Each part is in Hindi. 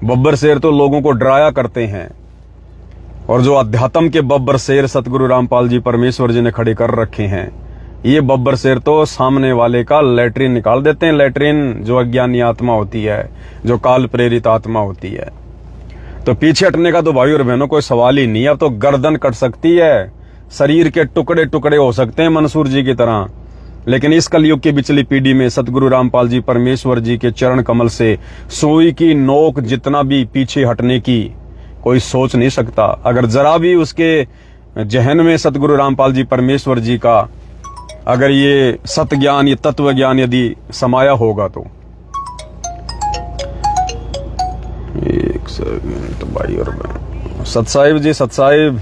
बब्बर शेर तो लोगों को डराया करते हैं, और जो अध्यात्म के बब्बर शेर सतगुरु रामपाल जी परमेश्वर जी ने खड़े कर रखे हैं, ये बब्बर शेर तो सामने वाले का लैट्रिन निकाल देते हैं। लैट्रिन जो अज्ञानी आत्मा होती है, जो काल प्रेरित आत्मा होती है। तो पीछे हटने का तो भाई और बहनों कोई सवाल ही नहीं है। अब तो गर्दन कट सकती है, शरीर के टुकड़े टुकड़े हो सकते हैं मंसूर जी की तरह, लेकिन इस कलयुग की बिचली पीढ़ी में सतगुरु रामपाल जी परमेश्वर जी के चरण कमल से सुई की नोक जितना भी पीछे हटने की कोई सोच नहीं सकता। अगर जरा भी उसके जहन में सतगुरु रामपाल जी परमेश्वर जी का अगर ये सत्य ज्ञान, ये तत्व ज्ञान यदि समाया होगा तो। एक सेकंड भाई और बहन, सतसाहिब जी, सतसाहिब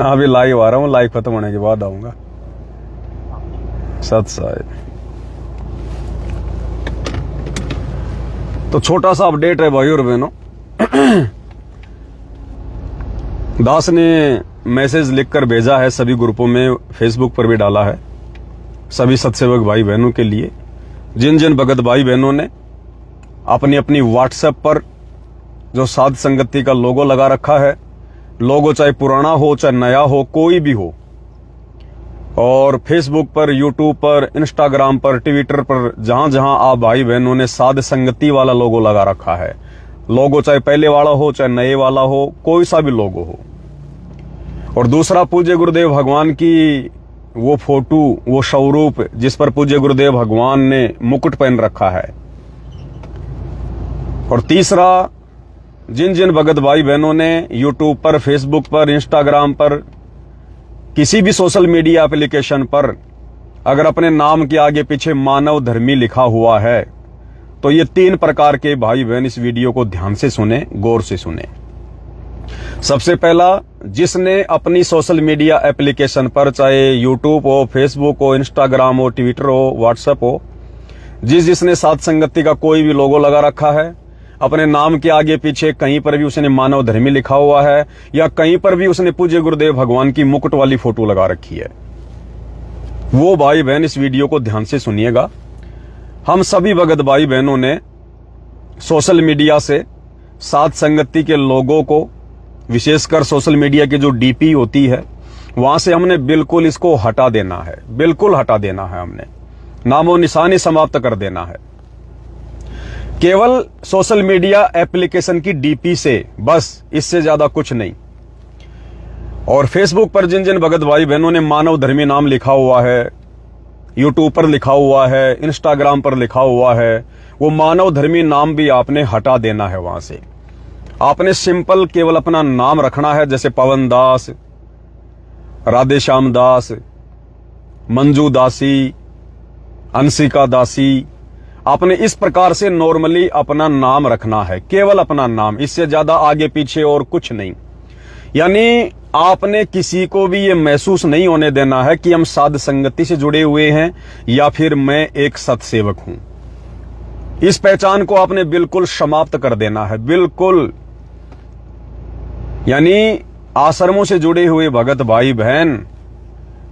अभी लाइव आ रहा हूँ, लाइव खत्म होने के बाद आऊंगा। सतसाहिब तो छोटा सा अपडेट है भाई और बहनों। दास ने मैसेज लिखकर भेजा है सभी ग्रुपों में, फेसबुक पर भी डाला है, सभी सत्सेवक भाई बहनों के लिए। जिन जिन भगत भाई बहनों ने अपनी अपनी व्हाट्सएप पर जो साध संगति का लोगो लगा रखा है, लोगो चाहे पुराना हो चाहे नया हो, कोई भी हो, और फेसबुक पर, यूट्यूब पर, इंस्टाग्राम पर, ट्विटर पर, जहां जहां आप भाई बहनों ने साध संगति वाला लोगो लगा रखा है, लोगो चाहे पहले वाला हो चाहे नए वाला हो, कोई सा भी लोगो हो, और दूसरा पूज्य गुरुदेव भगवान की वो फोटो, वो स्वरूप जिस पर पूज्य गुरुदेव भगवान ने मुकुट पहन रखा है, और तीसरा जिन जिन भगत भाई बहनों ने यूट्यूब पर, फेसबुक पर, इंस्टाग्राम पर, किसी भी सोशल मीडिया एप्लीकेशन पर अगर अपने नाम के आगे पीछे मानव धर्मी लिखा हुआ है, तो ये 3 प्रकार के भाई बहन इस वीडियो को ध्यान से सुने, गौर से सुने। सबसे पहला, जिसने अपनी सोशल मीडिया एप्लीकेशन पर, चाहे यूट्यूब हो, फेसबुक हो, इंस्टाग्राम हो, ट्विटर हो, व्हाट्सएप हो, जिसने साध संगति का कोई भी लोगो लगा रखा है, अपने नाम के आगे पीछे कहीं पर भी उसने मानव धर्मी लिखा हुआ है, या कहीं पर भी उसने पूज्य गुरुदेव भगवान की मुकुट वाली फोटो लगा रखी है, वो भाई बहन इस वीडियो को ध्यान से सुनिएगा। हम सभी भगत भाई बहनों ने सोशल मीडिया से साध संगति के लोगों को, विशेषकर सोशल मीडिया की जो डीपी होती है, वहां से हमने बिल्कुल इसको हटा देना है, बिल्कुल हटा देना है, हमने नामो निशानी समाप्त कर देना है। केवल सोशल मीडिया एप्लीकेशन की डीपी से, बस, इससे ज्यादा कुछ नहीं। और फेसबुक पर जिन जिन भगत भाई बहनों ने मानव धर्मी नाम लिखा हुआ है, यूट्यूब पर लिखा हुआ है, इंस्टाग्राम पर लिखा हुआ है, वो मानव धर्मी नाम भी आपने हटा देना है। वहां से आपने सिंपल केवल अपना नाम रखना है, जैसे पवन दास, राधे श्याम दास, मंजू दासी, अंशिका दासी, आपने इस प्रकार से नॉर्मली अपना नाम रखना है, केवल अपना नाम, इससे ज्यादा आगे पीछे और कुछ नहीं। यानी आपने किसी को भी ये महसूस नहीं होने देना है कि हम साध संगति से जुड़े हुए हैं या फिर मैं एक सत्सेवक हूं। इस पहचान को आपने बिल्कुल समाप्त कर देना है, बिल्कुल। यानी आश्रमों से जुड़े हुए भगत भाई बहन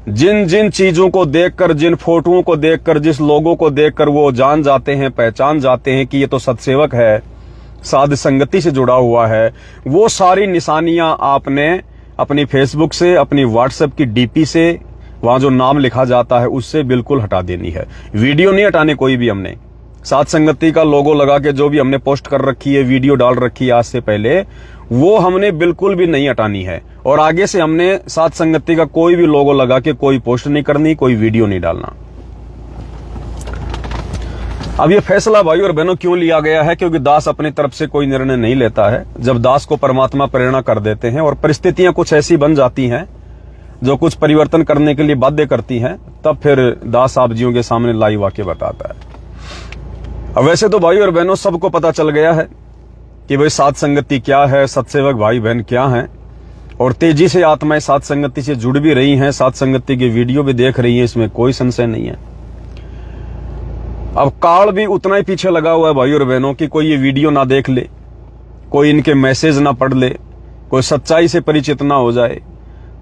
जिन जिन चीजों को देखकर, जिन फोटोओं को देखकर, जिस लोगों को देखकर वो जान जाते हैं, पहचान जाते हैं कि ये तो सत्सेवक है, साध संगति से जुड़ा हुआ है, वो सारी निशानियां आपने अपनी फेसबुक से, अपनी व्हाट्सएप की डीपी से, वहां जो नाम लिखा जाता है उससे बिल्कुल हटा देनी है। वीडियो नहीं हटाने कोई भी, हमने साध संगति का लोगो लगा के जो भी हमने पोस्ट कर रखी है, वीडियो डाल रखी है आज से पहले, वो हमने बिल्कुल भी नहीं हटानी है। और आगे से हमने साध संगति का कोई भी लोगो लगा के कोई पोस्ट नहीं करनी, कोई वीडियो नहीं डालना। अब ये फैसला भाई और बहनों क्यों लिया गया है? क्योंकि दास अपनी तरफ से कोई निर्णय नहीं लेता है। जब दास को परमात्मा प्रेरणा कर देते हैं और परिस्थितियां कुछ ऐसी बन जाती हैं जो कुछ परिवर्तन करने के लिए बाध्य करती हैं, तब फिर दास आप जियों के सामने लाइव आके बताता है। अब वैसे तो भाई और बहनों सबको पता चल गया है कि भाई साध संगति क्या है, सत्सेवक भाई बहन क्या हैं, और तेजी से आत्माएं साध संगति से जुड़ भी रही हैं, साध संगति की वीडियो भी देख रही हैं, इसमें कोई संशय नहीं है। अब काल भी उतना ही पीछे लगा हुआ है भाई और बहनों कि कोई ये वीडियो ना देख ले, कोई इनके मैसेज ना पढ़ ले, कोई सच्चाई से परिचित ना हो जाए।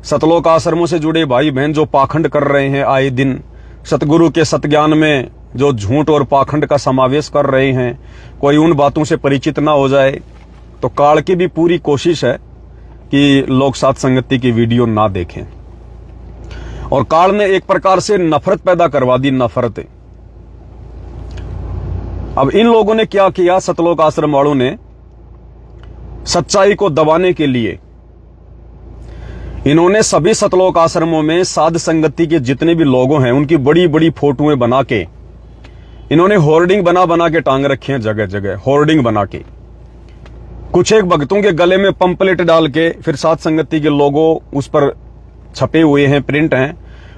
सतलोक आश्रमों से जुड़े भाई बहन जो पाखंड कर रहे हैं आए दिन, सतगुरु के सतज्ञान में जो झूठ और पाखंड का समावेश कर रहे हैं, कोई उन बातों से परिचित ना हो जाए। तो काल की भी पूरी कोशिश है कि लोग साथ संगति की वीडियो ना देखें। और काल ने एक प्रकार से नफरत पैदा करवा दी, नफरत। अब इन लोगों ने क्या किया, सतलोक आश्रम वालों ने सच्चाई को दबाने के लिए इन्होंने सभी सतलोक आश्रमों में साध संगति के जितने भी लोगों हैं उनकी बड़ी बड़ी फोटोएं बना के इन्होंने होर्डिंग बना बना के टांग रखे हैं, जगह जगह होर्डिंग बना के। कुछ एक भक्तों के गले में पंपलेट डाल के फिर साध संगति के लोगों उस पर छपे हुए हैं, प्रिंट हैं,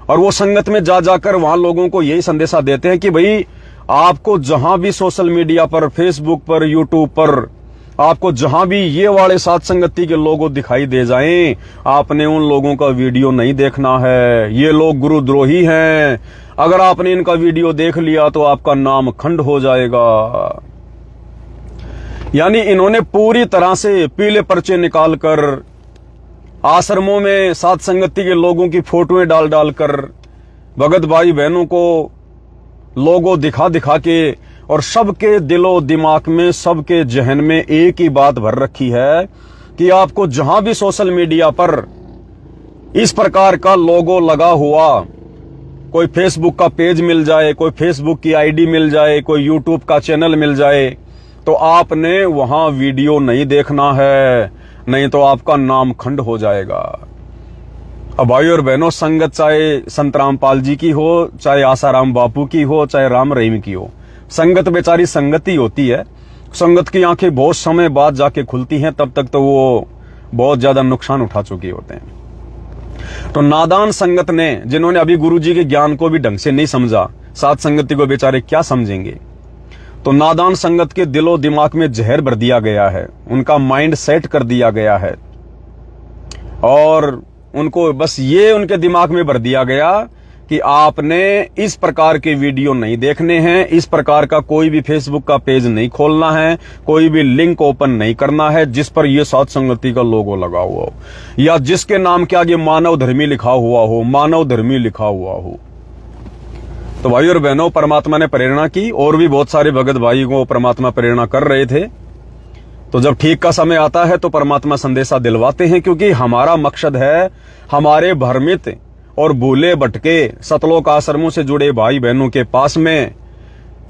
और वो संगत में जा जाकर वहां लोगों को यही संदेशा देते हैं कि भाई आपको जहां भी सोशल मीडिया पर, फेसबुक पर, यूट्यूब पर आपको जहां भी ये वाले साथ संगति के लोगों दिखाई दे जाएं, आपने उन लोगों का वीडियो नहीं देखना है। ये लोग गुरुद्रोही हैं। अगर आपने इनका वीडियो देख लिया तो आपका नाम खंड हो जाएगा। यानी इन्होंने पूरी तरह से पीले पर्चे निकालकर आश्रमों में साथ संगति के लोगों की फोटोएं डाल डालकर भगत भाई बहनों को लोगो दिखा दिखा के और सबके दिलो दिमाग में, सबके जहन में एक ही बात भर रखी है कि आपको जहां भी सोशल मीडिया पर इस प्रकार का लोगो लगा हुआ, कोई फेसबुक का पेज मिल जाए, कोई फेसबुक की आईडी मिल जाए, कोई यूट्यूब का चैनल मिल जाए, तो आपने वहां वीडियो नहीं देखना है, नहीं तो आपका नाम खंड हो जाएगा। अब भाई और बहनों, संगत चाहे संत रामपाल जी की हो, चाहे आसाराम बापू की हो, चाहे राम रहीम की हो, संगत बेचारी संगत ही होती है। संगत की आंखें बहुत समय बाद जाके खुलती हैं, तब तक तो वो बहुत ज्यादा नुकसान उठा चुके होते हैं। तो नादान संगत ने, जिन्होंने अभी गुरु जी के ज्ञान को भी ढंग से नहीं समझा, साथ संगति को बेचारे क्या समझेंगे। तो नादान संगत के दिलो दिमाग में जहर भर दिया गया है, उनका माइंड सेट कर दिया गया है, और उनको बस ये उनके दिमाग में भर दिया गया कि आपने इस प्रकार के वीडियो नहीं देखने हैं, इस प्रकार का कोई भी फेसबुक का पेज नहीं खोलना है, कोई भी लिंक ओपन नहीं करना है जिस पर यह साथ संगति का लोगो लगा हुआ हो या जिसके नाम के आगे मानव धर्मी लिखा हुआ हो, मानव धर्मी लिखा हुआ हो। तो भाई और बहनों, परमात्मा ने प्रेरणा की, और भी बहुत सारे भगत भाई को परमात्मा प्रेरणा कर रहे थे। तो जब ठीक का समय आता है तो परमात्मा संदेशा दिलवाते हैं, क्योंकि हमारा मकसद है हमारे भ्रमित और भूले भटके सतलोक आश्रमों से जुड़े भाई बहनों के पास में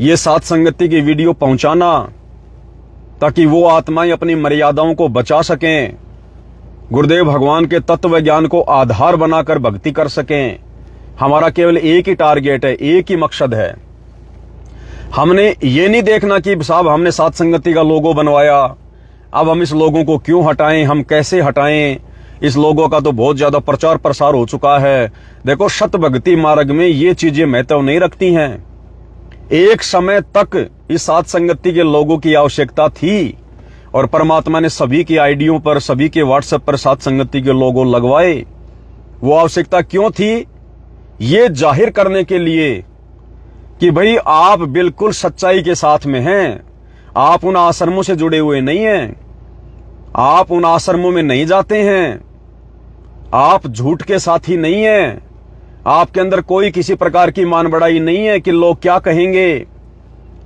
ये साथ संगति की वीडियो पहुंचाना, ताकि वो आत्माएं अपनी मर्यादाओं को बचा सकें, गुरुदेव भगवान के तत्व ज्ञान को आधार बनाकर भक्ति कर सकें। हमारा केवल एक ही टारगेट है, एक ही मकसद है। हमने ये नहीं देखना कि साहब हमने साथ संगति का लोगो बनवाया, अब हम इस लोगों को क्यों हटाएं, हम कैसे हटाएं, इस लोगों का तो बहुत ज्यादा प्रचार प्रसार हो चुका है। देखो, शत भक्ति मार्ग में ये चीजें महत्व नहीं रखती हैं। एक समय तक इस साथ संगति के लोगों की आवश्यकता थी, और परमात्मा ने सभी की आईडियों पर, सभी के व्हाट्सएप पर साथ संगति के लोगो लगवाए। वो आवश्यकता क्यों थी? ये जाहिर करने के लिए कि भाई आप बिल्कुल सच्चाई के साथ में हैं, आप उन आश्रमों से जुड़े हुए नहीं हैं, आप उन आश्रमों में नहीं जाते हैं, आप झूठ के साथी नहीं हैं, आपके अंदर कोई किसी प्रकार की मान बढ़ाई नहीं है कि लोग क्या कहेंगे,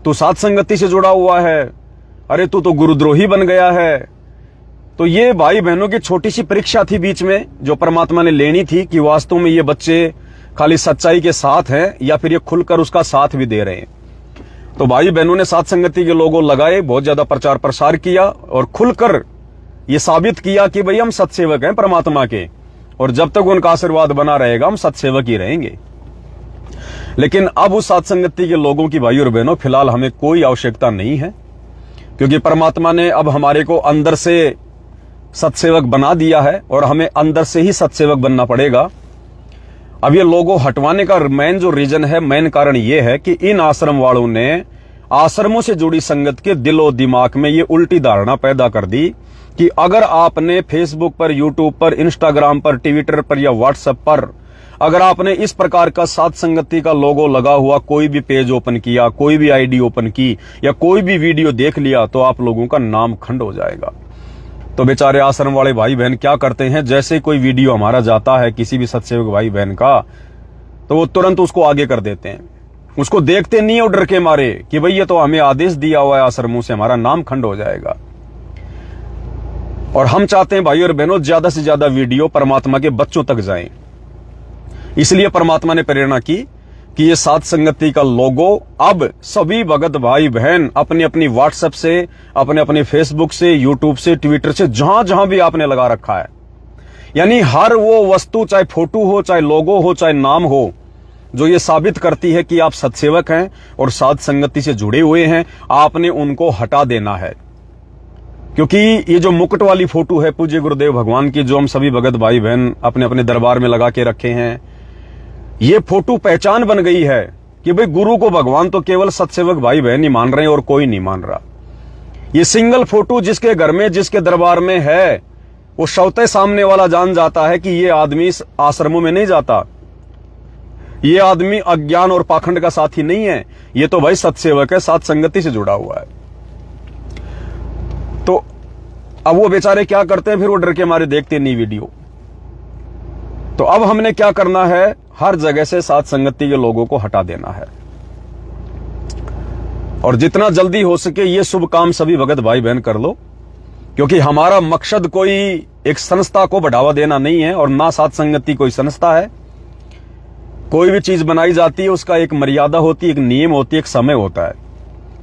तू साथ संगति से जुड़ा हुआ है, अरे तू तो गुरुद्रोही बन गया है। तो ये भाई बहनों की छोटी सी परीक्षा थी बीच में, जो परमात्मा ने लेनी थी कि वास्तव में ये बच्चे खाली सच्चाई के साथ हैं या फिर ये खुलकर उसका साथ भी दे रहे हैं। तो भाई बहनों ने साथ संगति के लोगों लगाए, बहुत ज्यादा प्रचार प्रसार किया और खुलकर ये साबित किया कि भाई हम सत्सेवक हैं परमात्मा के, और जब तक उनका आशीर्वाद बना रहेगा हम सत्सेवक ही रहेंगे। लेकिन अब उस साथ संगति के लोगों की भाई और बहनों फिलहाल हमें कोई आवश्यकता नहीं है, क्योंकि परमात्मा ने अब हमारे को अंदर से सत्सेवक बना दिया है और हमें अंदर से ही सत्सेवक बनना पड़ेगा। अब ये लोगों हटवाने का मेन जो रीजन है, मेन कारण ये है कि इन आश्रम वालों ने आश्रमों से जुड़ी संगत के दिलो दिमाग में ये उल्टी धारणा पैदा कर दी कि अगर आपने फेसबुक पर, यूट्यूब पर, इंस्टाग्राम पर, ट्विटर पर या व्हाट्सएप पर अगर आपने इस प्रकार का साथ संगति का लोगो लगा हुआ कोई भी पेज ओपन किया, कोई भी आईडी ओपन की या कोई भी वीडियो देख लिया, तो आप लोगों का नाम खंड हो जाएगा। तो बेचारे आश्रम वाले भाई बहन क्या करते हैं, जैसे कोई वीडियो हमारा जाता है किसी भी सत्सेवक भाई बहन का, तो वो तुरंत उसको आगे कर देते हैं। उसको देखते नहीं हो डर के मारे कि भाई ये तो हमें आदेश दिया हुआ है आश्रमों से, हमारा नाम खंड हो जाएगा। और हम चाहते हैं भाई और बहनों ज्यादा से ज्यादा वीडियो परमात्मा के बच्चों तक जाएं। इसलिए परमात्मा ने प्रेरणा की कि ये सात संगति का लोगो अब सभी भगत भाई बहन अपनी अपनी व्हाट्सएप से, अपने अपने फेसबुक से, यूट्यूब से, ट्विटर से, जहां जहां भी आपने लगा रखा है, यानी हर वो वस्तु, चाहे फोटो हो, चाहे लोगो हो, चाहे नाम हो, जो ये साबित करती है कि आप सत्सेवक हैं और सात संगति से जुड़े हुए हैं, आपने उनको हटा देना है। क्योंकि ये जो मुकुट वाली फोटो है पूज्य गुरुदेव भगवान की, जो हम सभी भगत भाई बहन अपने अपने दरबार में लगा के रखे हैं, ये फोटो पहचान बन गई है कि भाई गुरु को भगवान तो केवल सत्सेवक भाई बहन ही मान रहे हैं और कोई नहीं मान रहा। ये सिंगल फोटो जिसके घर में, जिसके दरबार में है, वो शौते सामने वाला जान जाता है कि ये आदमी इस आश्रमों में नहीं जाता, ये आदमी अज्ञान और पाखंड का साथी नहीं है, ये तो भाई सत्सेवक है, सात संगति से जुड़ा हुआ है। तो अब वो बेचारे क्या करते हैं, फिर वो डर के मारे देखते नहीं वीडियो। तो अब हमने क्या करना है, हर जगह से सात संगति के लोगों को हटा देना है और जितना जल्दी हो सके ये शुभ काम सभी भगत भाई बहन कर लो। क्योंकि हमारा मकसद कोई एक संस्था को बढ़ावा देना नहीं है और ना सात संगति कोई संस्था है। कोई भी चीज बनाई जाती है उसका एक मर्यादा होती है, एक नियम होती है, एक समय होता है।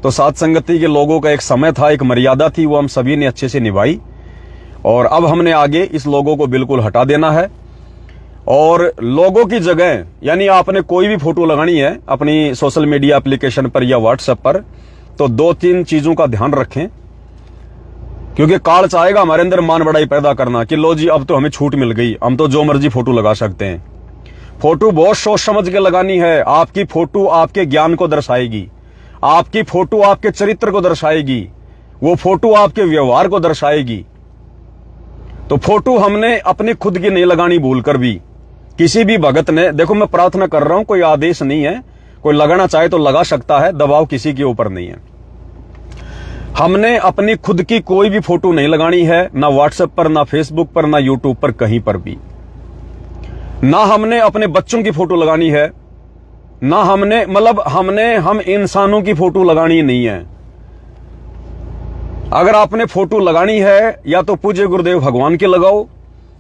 तो सात संगति के लोगों का एक समय था, एक मर्यादा थी, वो हम सभी ने अच्छे से निभाई और अब हमने आगे इस लोगों को बिल्कुल हटा देना है। और लोगों की जगह, यानी आपने कोई भी फोटो लगानी है अपनी सोशल मीडिया एप्लीकेशन पर या व्हाट्सएप पर, तो दो तीन चीजों का ध्यान रखें। क्योंकि काल चाहेगा हमारे अंदर मान बढ़ाई पैदा करना कि लो जी अब तो हमें छूट मिल गई, हम तो जो मर्जी फोटो लगा सकते हैं। फोटो बहुत सोच समझ के लगानी है। आपकी फोटो आपके ज्ञान को दर्शाएगी, आपकी फोटो आपके चरित्र को दर्शाएगी, वो फोटो आपके व्यवहार को दर्शाएगी। तो फोटो हमने अपनी खुद की नहीं लगानी भूल कर भी। किसी भी भगत ने, देखो मैं प्रार्थना कर रहा हूं, कोई आदेश नहीं है, कोई लगाना चाहे तो लगा सकता है, दबाव किसी के ऊपर नहीं है। हमने अपनी खुद की कोई भी फोटो नहीं लगानी है, ना व्हाट्सएप पर, ना फेसबुक पर, ना यूट्यूब पर, कहीं पर भी। ना हमने अपने बच्चों की फोटो लगानी है, ना हमने हम इंसानों की फोटो लगानी नहीं है। अगर आपने फोटो लगानी है या तो पूज्य गुरुदेव भगवान की लगाओ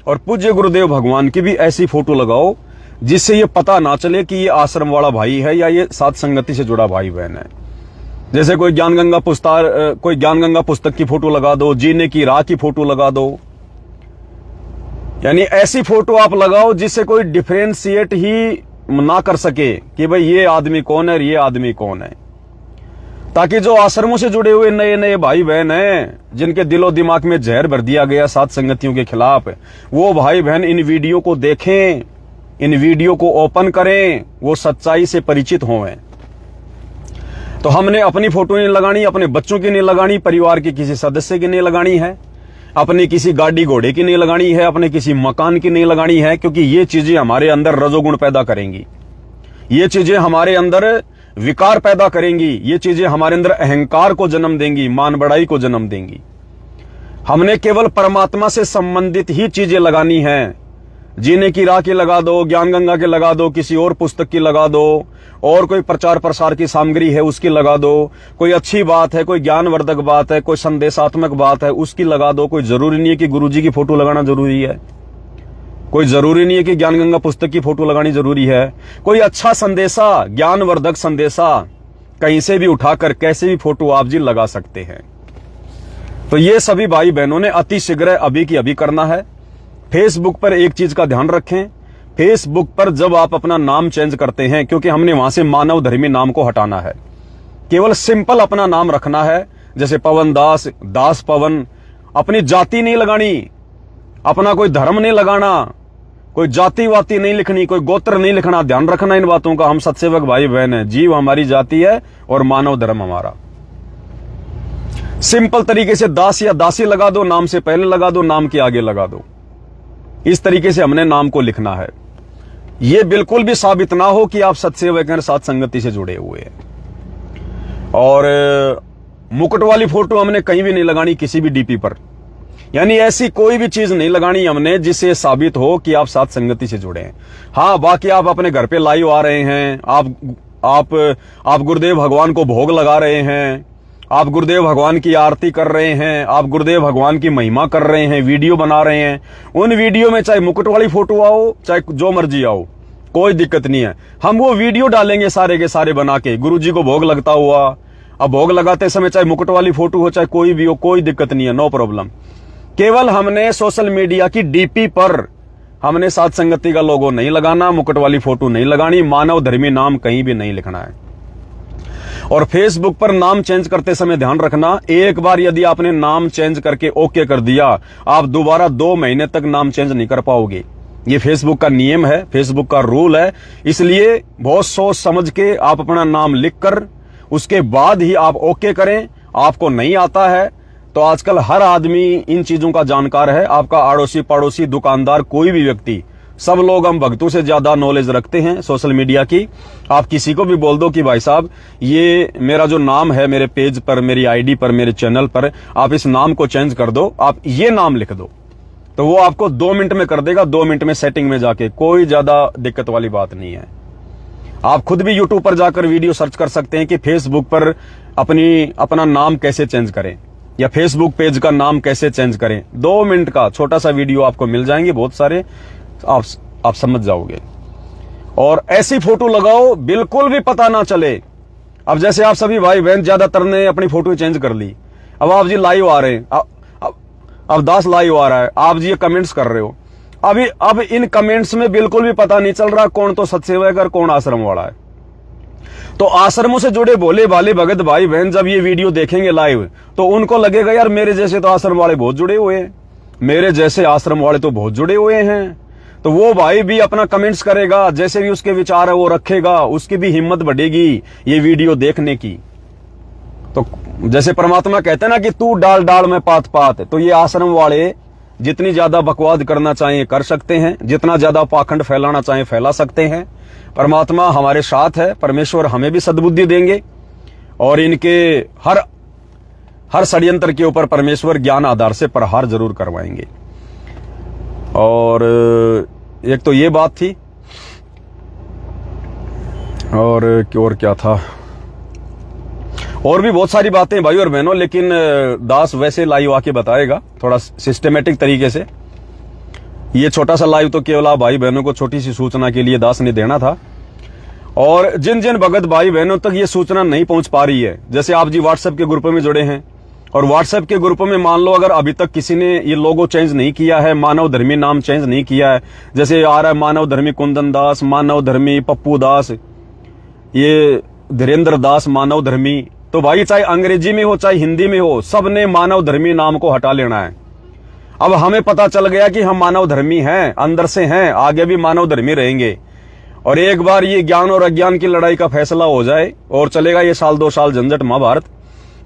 और पूज्य गुरुदेव भगवान की भी ऐसी फोटो लगाओ जिससे ये पता ना चले कि ये आश्रम वाला भाई है या ये सात संगति से जुड़ा भाई बहन है। जैसे कोई ज्ञानगंगा पुस्तक की फोटो लगा दो, जीने की राह की फोटो लगा दो, यानी ऐसी फोटो आप लगाओ जिससे कोई डिफरेंशिएट ही ना कर सके कि भाई ये आदमी कौन है और ये आदमी कौन है। ताकि जो आश्रमों से जुड़े हुए नए नए भाई बहन हैं, जिनके दिलो दिमाग में जहर भर दिया गया सात संगतियों के खिलाफ, वो भाई बहन इन वीडियो को देखें, इन वीडियो को ओपन करें, वो सच्चाई से परिचित हों। तो हमने अपनी फोटो नहीं लगानी, अपने बच्चों की नहीं लगानी, परिवार के किसी सदस्य की नहीं लगानी है, अपनी किसी गाड़ी घोड़े की नहीं लगानी है, अपने किसी मकान की नहीं लगानी है। क्योंकि ये चीजें हमारे अंदर रजोगुण पैदा करेंगी, ये चीजें हमारे अंदर विकार पैदा करेंगी, ये चीजें हमारे अंदर अहंकार को जन्म देंगी, मान बढ़ाई को जन्म देंगी। हमने केवल परमात्मा से संबंधित ही चीजें लगानी हैं। जीने की राह की लगा दो, ज्ञान गंगा के लगा दो, किसी और पुस्तक की लगा दो, और कोई प्रचार प्रसार की सामग्री है उसकी लगा दो, कोई अच्छी बात है, कोई ज्ञानवर्धक बात है, कोई संदेशात्मक बात है उसकी लगा दो। कोई जरूरी नहीं है कि गुरुजी की फोटो लगाना जरूरी है, कोई जरूरी नहीं है कि ज्ञान गंगा पुस्तक की फोटो लगानी जरूरी है। कोई अच्छा संदेशा, ज्ञानवर्धक संदेशा कहीं से भी उठाकर कैसे भी फोटो आप जी लगा सकते हैं। तो ये सभी भाई बहनों ने अति शीघ्र अभी की अभी करना है। फेसबुक पर एक चीज का ध्यान रखें, फेसबुक पर जब आप अपना नाम चेंज करते हैं, क्योंकि हमने वहां से मानव धर्मी नाम को हटाना है, केवल सिंपल अपना नाम रखना है, जैसे पवन दास, दास पवन। अपनी जाति नहीं लगानी, अपना कोई धर्म नहीं लगाना, कोई जाति वाति नहीं लिखनी, कोई गोत्र नहीं लिखना। ध्यान रखना इन बातों का। हम सत्सेवक भाई बहन हैं, जीव हमारी जाति है और मानव धर्म हमारा। सिंपल तरीके से दास या दासी लगा दो, नाम से पहले लगा दो, नाम के आगे लगा दो। इस तरीके से हमने नाम को लिखना है। यह बिल्कुल भी साबित ना हो कि आप सत्सेवक हैं, साथ संगति से जुड़े हुए हैं। और मुकुट वाली फोटो हमने कहीं भी नहीं लगानी, किसी भी डीपी पर। यानी ऐसी कोई भी चीज नहीं लगानी हमने जिससे साबित हो कि आप साथ संगति से जुड़े हैं। हाँ, बाकी आप अपने घर पे लाइव आ रहे हैं, आप आप गुरुदेव भगवान को भोग लगा रहे हैं, आप गुरुदेव भगवान की आरती कर रहे हैं, आप गुरुदेव भगवान की महिमा कर रहे हैं, वीडियो बना रहे हैं। उन वीडियो में चाहे मुकुट वाली फोटो आओ, चाहे जो मर्जी आओ, कोई दिक्कत नहीं है। हम वो वीडियो डालेंगे सारे के सारे बना के, गुरु जी को भोग लगता हुआ। अब भोग लगाते समय चाहे मुकुट वाली फोटो हो, चाहे कोई भी हो, कोई दिक्कत नहीं है, नो प्रॉब्लम। केवल हमने सोशल मीडिया की डीपी पर हमने साथ संगति का लोगो नहीं लगाना, मुकुट वाली फोटो नहीं लगानी, मानव धर्मी नाम कहीं भी नहीं लिखना है। और फेसबुक पर नाम चेंज करते समय ध्यान रखना, एक बार यदि आपने नाम चेंज करके ओके कर दिया, आप दोबारा 2 महीने तक नाम चेंज नहीं कर पाओगे। ये फेसबुक का नियम है, फेसबुक का रूल है। इसलिए बहुत सोच समझ के आप अपना नाम लिखकर उसके बाद ही आप ओके करें। आपको नहीं आता है तो आजकल हर आदमी इन चीजों का जानकार है। आपका आड़ोसी पड़ोसी दुकानदार कोई भी व्यक्ति, सब लोग हम भक्तों से ज्यादा नॉलेज रखते हैं सोशल मीडिया की। आप किसी को भी बोल दो कि भाई साहब ये मेरा जो नाम है, मेरे पेज पर, मेरी आईडी पर, मेरे चैनल पर, आप इस नाम को चेंज कर दो, आप ये नाम लिख दो, तो वो आपको 2 मिनट में कर देगा। 2 मिनट में सेटिंग में जाके, कोई ज्यादा दिक्कत वाली बात नहीं है। आप खुद भी यूट्यूब पर जाकर वीडियो सर्च कर सकते हैं कि फेसबुक पर अपना नाम कैसे चेंज करें या फेसबुक पेज का नाम कैसे चेंज करें। 2 मिनट का छोटा सा वीडियो आपको मिल जाएंगे, बहुत सारे, आप समझ जाओगे। और ऐसी फोटो लगाओ बिल्कुल भी पता ना चले। अब जैसे आप सभी भाई बहन ज्यादातर ने अपनी फोटो चेंज कर ली। अब आप जी लाइव आ रहे हैं, अब 10 लाइव आ रहा है, आप जी ये कमेंट्स कर रहे हो। अब इन कमेंट्स में बिल्कुल भी पता नहीं चल रहा कौन तो सत्सेवक और कौन आश्रम वाला है। तो आश्रमों से जुड़े भोले भाले भगत भाई बहन जब ये वीडियो देखेंगे लाइव, तो उनको लगेगा यार मेरे जैसे तो आश्रम वाले बहुत जुड़े हुए हैं, मेरे जैसे आश्रम वाले तो बहुत जुड़े हुए हैं। तो वो भाई भी अपना कमेंट्स करेगा, जैसे भी उसके विचार है वो रखेगा, उसकी भी हिम्मत बढ़ेगी ये वीडियो देखने की। तो जैसे परमात्मा कहते हैं ना कि तू डाल डाल में पात पात, तो ये आश्रम वाले जितनी ज्यादा बकवाद करना चाहें कर सकते हैं, जितना ज्यादा पाखंड फैलाना चाहें फैला सकते हैं। परमात्मा हमारे साथ है, परमेश्वर हमें भी सद्बुद्धि देंगे और इनके हर षड्यंत्र के ऊपर परमेश्वर ज्ञान आधार से प्रहार जरूर करवाएंगे। और एक तो ये बात थी, और क्या था, और भी बहुत सारी बातें भाई और बहनों, लेकिन दास वैसे लाइव आके बताएगा थोड़ा सिस्टमेटिक तरीके से। ये छोटा सा लाइव तो केवल आप भाई बहनों को छोटी सी सूचना के लिए दास ने देना था। और जिन जिन भगत भाई बहनों तक ये सूचना नहीं पहुंच पा रही है, जैसे आप जी व्हाट्सएप के ग्रुपों में जुड़े हैं, और व्हाट्सएप के ग्रुपों में मान लो अगर अभी तक किसी ने ये लोगो चेंज नहीं किया है, मानव धर्मी नाम चेंज नहीं किया है, जैसे आ रहा है मानव धर्मी कुंदन दास, मानव धर्मी पप्पू दास, ये धीरेन्द्र दास मानव धर्मी, तो भाई चाहे अंग्रेजी में हो चाहे हिंदी में हो, सबने मानव धर्मी नाम को हटा लेना है। अब हमें पता चल गया कि हम मानव धर्मी हैं, अंदर से हैं, आगे भी मानव धर्मी रहेंगे। और एक बार ये ज्ञान और अज्ञान की लड़ाई का फैसला हो जाए और चलेगा ये 1-2 साल झंझट महाभारत,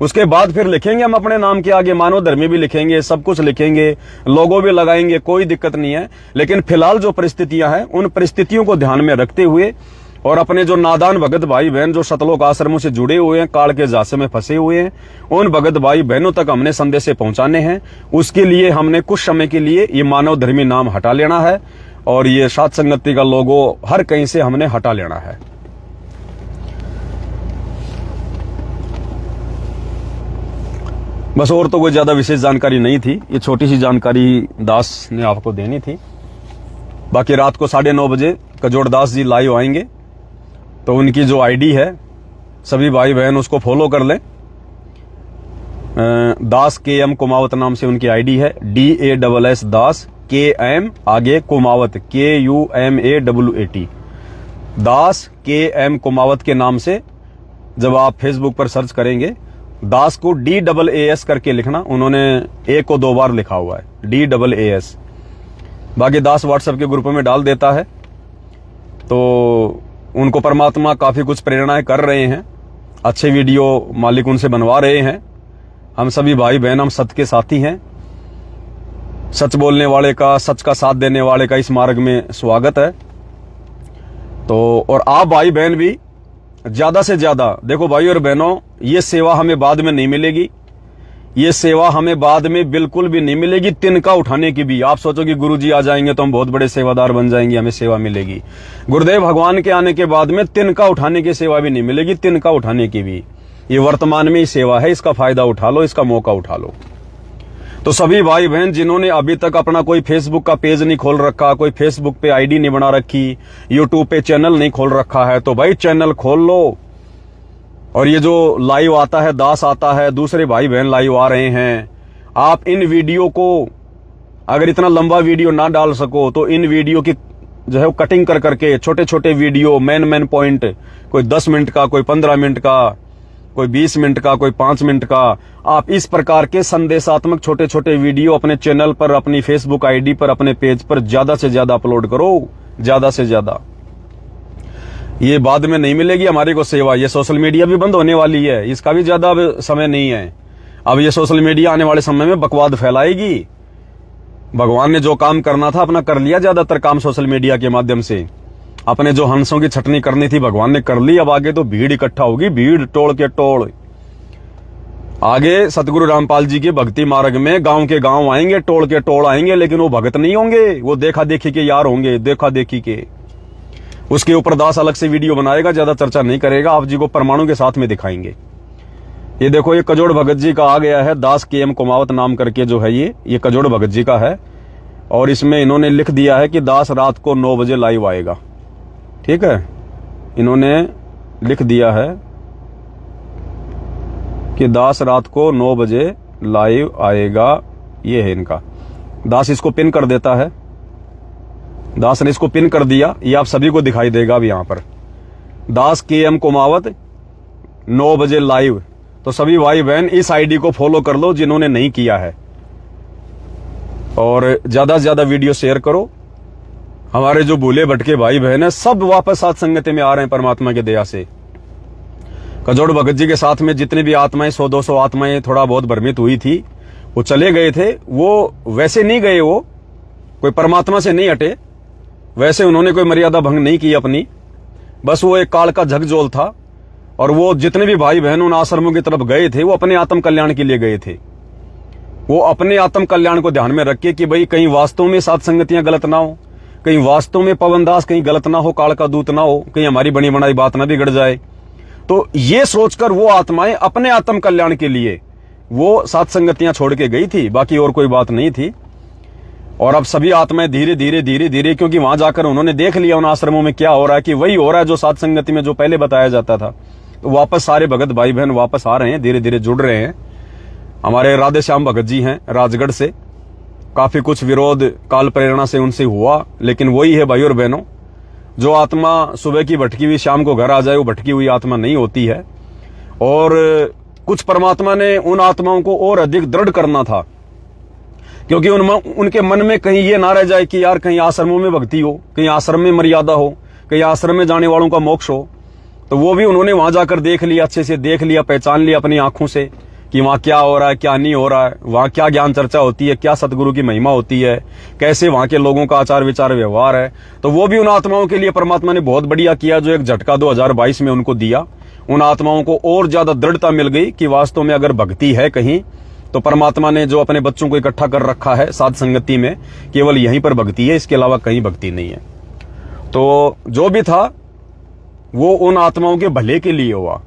उसके बाद फिर लिखेंगे हम अपने नाम के आगे मानव धर्मी भी लिखेंगे, सब कुछ लिखेंगे, लोगो भी लगाएंगे, कोई दिक्कत नहीं है। लेकिन फिलहाल जो परिस्थितियां हैं उन परिस्थितियों को ध्यान में रखते हुए और अपने जो नादान भगत भाई बहन जो सतलोक आश्रमों से जुड़े हुए हैं, काल के जासे में फंसे हुए हैं, उन भगत भाई बहनों तक हमने संदेश पहुंचाने हैं। उसके लिए हमने कुछ समय के लिए ये मानव धर्मी नाम हटा लेना है और ये सात संगति का लोगो हर कहीं से हमने हटा लेना है। बस और तो कोई ज्यादा विशेष जानकारी नहीं थी, ये छोटी सी जानकारी दास ने आपको देनी थी। बाकी रात को 9:30 बजे कजोड़ दास जी लाइव आएंगे, तो उनकी जो आईडी है सभी भाई बहन उसको फॉलो कर लें। दास KM कुमावत नाम से उनकी आईडी है, DASS दास KM आगे कुमावत KUMAWAT, दास KM कुमावत के नाम से जब आप फेसबुक पर सर्च करेंगे, दास को DAAS करके लिखना, उन्होंने ए को 2 बार लिखा हुआ है, DAAS। बाकी दास व्हाट्सएप के ग्रुपों में डाल देता है, तो उनको परमात्मा काफी कुछ प्रेरणाएं कर रहे हैं, अच्छे वीडियो मालिक उनसे बनवा रहे हैं। हम सभी भाई बहन हम सत्य के साथी हैं, सच बोलने वाले का, सच का साथ देने वाले का इस मार्ग में स्वागत है। तो और आप भाई बहन भी ज्यादा से ज्यादा देखो भाई और बहनों, ये सेवा हमें बाद में नहीं मिलेगी, ये सेवा हमें बाद में बिल्कुल भी नहीं मिलेगी, तिनका उठाने की भी। आप सोचो कि गुरुजी आ जाएंगे तो हम बहुत बड़े सेवादार बन जाएंगे, हमें सेवा मिलेगी। गुरुदेव भगवान के आने के बाद में तिनका उठाने की सेवा भी नहीं मिलेगी, तिनका उठाने की भी। ये वर्तमान में ही सेवा है, इसका फायदा उठा लो, इसका मौका उठा लो। तो सभी भाई बहन जिन्होंने अभी तक अपना कोई फेसबुक का पेज नहीं खोल रखा, कोई फेसबुक पे आईडी नहीं बना रखी, यूट्यूब पे चैनल नहीं खोल रखा है, तो भाई चैनल खोल लो। और ये जो लाइव आता है, दास आता है, दूसरे भाई बहन लाइव आ रहे हैं, आप इन वीडियो को, अगर इतना लंबा वीडियो ना डाल सको तो इन वीडियो की जो है कटिंग कर करके छोटे छोटे वीडियो, मेन पॉइंट, कोई 10 मिनट का, कोई 15 मिनट का, कोई 20 मिनट का, कोई 5 मिनट का, आप इस प्रकार के संदेशात्मक छोटे छोटे वीडियो अपने चैनल पर, अपनी फेसबुक आईडी पर, अपने पेज पर ज्यादा से ज्यादा अपलोड करो, ज्यादा से ज्यादा। ये बाद में नहीं मिलेगी हमारे को सेवा। ये सोशल मीडिया भी बंद होने वाली है, इसका भी ज्यादा अब समय नहीं है। अब ये सोशल मीडिया आने वाले समय में बकवाद फैलाएगी। भगवान ने जो काम करना था अपना कर लिया, ज्यादातर काम सोशल मीडिया के माध्यम से। अपने जो हंसों की छटनी करनी थी भगवान ने कर ली। अब आगे तो भीड़ इकट्ठा होगी, भीड़ टोल के टोल। आगे सतगुरु रामपाल जी के भक्ति मार्ग में गांव के गांव आएंगे, टोल के टोल आएंगे, लेकिन वो भगत नहीं होंगे, वो देखा देखी के यार होंगे, देखा देखी के। उसके ऊपर दास अलग से वीडियो बनाएगा, ज्यादा चर्चा नहीं करेगा, आप जी को परमाणु के साथ में दिखाएंगे। ये देखो, ये कजोड़ भगत जी का आ गया है, दास KM कुमावत नाम करके जो है ये कजोड़ भगत जी का है। और इसमें इन्होंने लिख दिया है कि दास रात को 9 बजे लाइव आएगा। ठीक है, इन्होंने लिख दिया है कि दास रात को 9 बजे लाइव आएगा। ये है इनका। दास इसको पिन कर देता है, दास ने इसको पिन कर दिया, ये आप सभी को दिखाई देगा अब यहां पर। दास KM कुमावत 9 बजे लाइव। तो सभी भाई बहन इस आईडी को फॉलो कर लो जिन्होंने नहीं किया है, और ज्यादा से ज्यादा वीडियो शेयर करो। हमारे जो भूले भटके भाई बहन है सब वापस साथ संगति में आ रहे हैं परमात्मा की दया से। कजोड़ भगत जी के साथ में जितनी भी आत्माएं, 100-200 आत्माएं थोड़ा बहुत भ्रमित हुई थी, वो चले गए थे। वो वैसे नहीं गए, वो कोई परमात्मा से नहीं हटे, वैसे उन्होंने कोई मर्यादा भंग नहीं की अपनी, बस वो एक काल का झकझोल था। और वो जितने भी भाई बहन उन आश्रमों की तरफ गए थे, वो अपने आत्म कल्याण के लिए गए थे। वो अपने आत्म कल्याण को ध्यान में रख के कि भाई कहीं वास्तव में सात संगतियां गलत ना हो, कहीं वास्तव में पवनदास कहीं गलत ना हो, काल का दूत ना हो, कहीं हमारी बनी बनाई बात ना बिगड़ जाए। तो ये सोचकर वो आत्माएं अपने आत्म कल्याण के लिए वो सात संगतियां छोड़ के गई थी, बाकी और कोई बात नहीं थी। और अब सभी आत्माएं धीरे धीरे, क्योंकि वहां जाकर उन्होंने देख लिया उन आश्रमों में क्या हो रहा है, कि वही हो रहा है जो सात संगति में जो पहले बताया जाता था। तो वापस सारे भगत भाई बहन वापस आ रहे हैं, धीरे धीरे जुड़ रहे हैं। हमारे राधे श्याम भगत जी हैं राजगढ़ से, काफी कुछ विरोध काल प्रेरणा से उनसे हुआ, लेकिन वही है भाई और बहनों, जो आत्मा सुबह की भटकी हुई शाम को घर आ जाए वो भटकी हुई आत्मा नहीं होती है। और कुछ परमात्मा ने उन आत्माओं को और अधिक दृढ़ करना था, क्योंकि उनके मन में कहीं ये ना रह जाए कि यार कहीं आश्रमों में भक्ति हो, कहीं आश्रम में मर्यादा हो, कहीं आश्रम में जाने वालों का मोक्ष हो। तो वो भी उन्होंने वहां जाकर देख लिया, अच्छे से देख लिया, पहचान लिया अपनी आंखों से कि वहां क्या हो रहा है, क्या नहीं हो रहा है, वहां क्या ज्ञान चर्चा होती है, क्या सतगुरु की महिमा होती है, कैसे वहां के लोगों का आचार विचार व्यवहार है। तो वो भी उन आत्माओं के लिए परमात्मा ने बहुत बढ़िया किया, जो एक झटका 2022 में उनको दिया। उन आत्माओं को और ज्यादा दृढ़ता मिल गई कि वास्तव में अगर भक्ति है कहीं, तो परमात्मा ने जो अपने बच्चों को इकट्ठा कर रखा है साध संगति में, केवल यहीं पर भक्ति है, इसके अलावा कहीं भक्ति नहीं है। तो जो भी था वो उन आत्माओं के भले के लिए हुआ,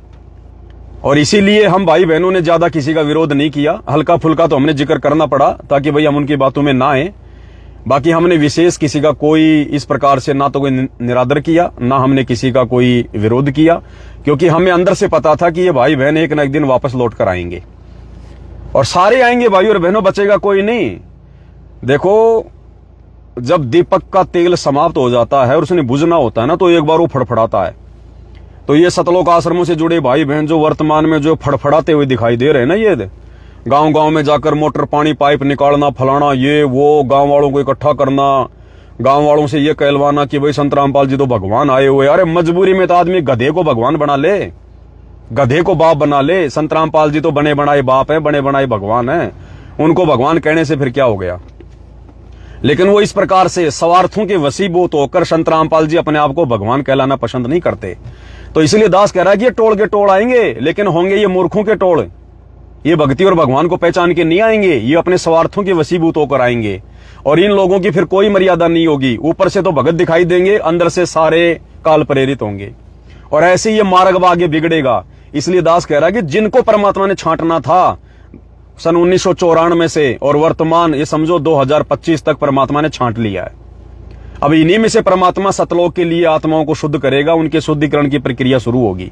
और इसीलिए हम भाई बहनों ने ज्यादा किसी का विरोध नहीं किया। हल्का फुल्का तो हमने जिक्र करना पड़ा ताकि भाई हम उनकी बातों में ना आए। बाकी हमने विशेष किसी का कोई इस प्रकार से ना तो कोई निरादर किया, ना हमने किसी का कोई विरोध किया, क्योंकि हमें अंदर से पता था कि ये भाई बहन एक न एक दिन वापस लौट कर आएंगे, और सारे आएंगे भाई और बहनों, बचेगा कोई नहीं। देखो, जब दीपक का तेल समाप्त हो जाता है और उसने बुझना होता है ना, तो एक बार वो फड़फड़ाता है। तो ये सतलोक आश्रमों से जुड़े भाई बहन जो वर्तमान में जो फड़फड़ाते हुए दिखाई दे रहे हैं ना, ये गांव गांव में जाकर मोटर पानी पाइप निकालना, फलाना, ये वो, गांव वालों को इकट्ठा करना, गांव वालों से ये कहलवाना कि भाई संत रामपाल जी तो भगवान आए हुए। अरे मजबूरी में तो आदमी गधे को भगवान बना ले, गधे को बाप बना ले। संत रामपाल जी तो बने बनाए बाप है, बने बनाए भगवान है, उनको भगवान कहने से फिर क्या हो गया। लेकिन वो इस प्रकार से स्वार्थों के वसीभूत होकर संत रामपाल जी अपने आप को भगवान कहलाना पसंद नहीं करते। तो इसलिए दास कह रहा है कि ये टोल के टोल आएंगे, लेकिन होंगे ये मूर्खों के टोल, ये भक्ति और भगवान को पहचान के नहीं आएंगे, ये अपने स्वार्थों के वशीभूत होकर आएंगे और इन लोगों की फिर कोई मर्यादा नहीं होगी। ऊपर से तो भगत दिखाई देंगे, अंदर से सारे काल प्रेरित होंगे और ऐसे ये मार्ग आगे बिगड़ेगा। इसलिए दास कह रहा है कि जिनको परमात्मा ने छांटना था सन 1994 से और वर्तमान ये समझो 2025 तक परमात्मा ने छांट लिया है। अब इन्हीं में से परमात्मा सतलोक के लिए आत्माओं को शुद्ध करेगा, उनके शुद्धिकरण की प्रक्रिया शुरू होगी।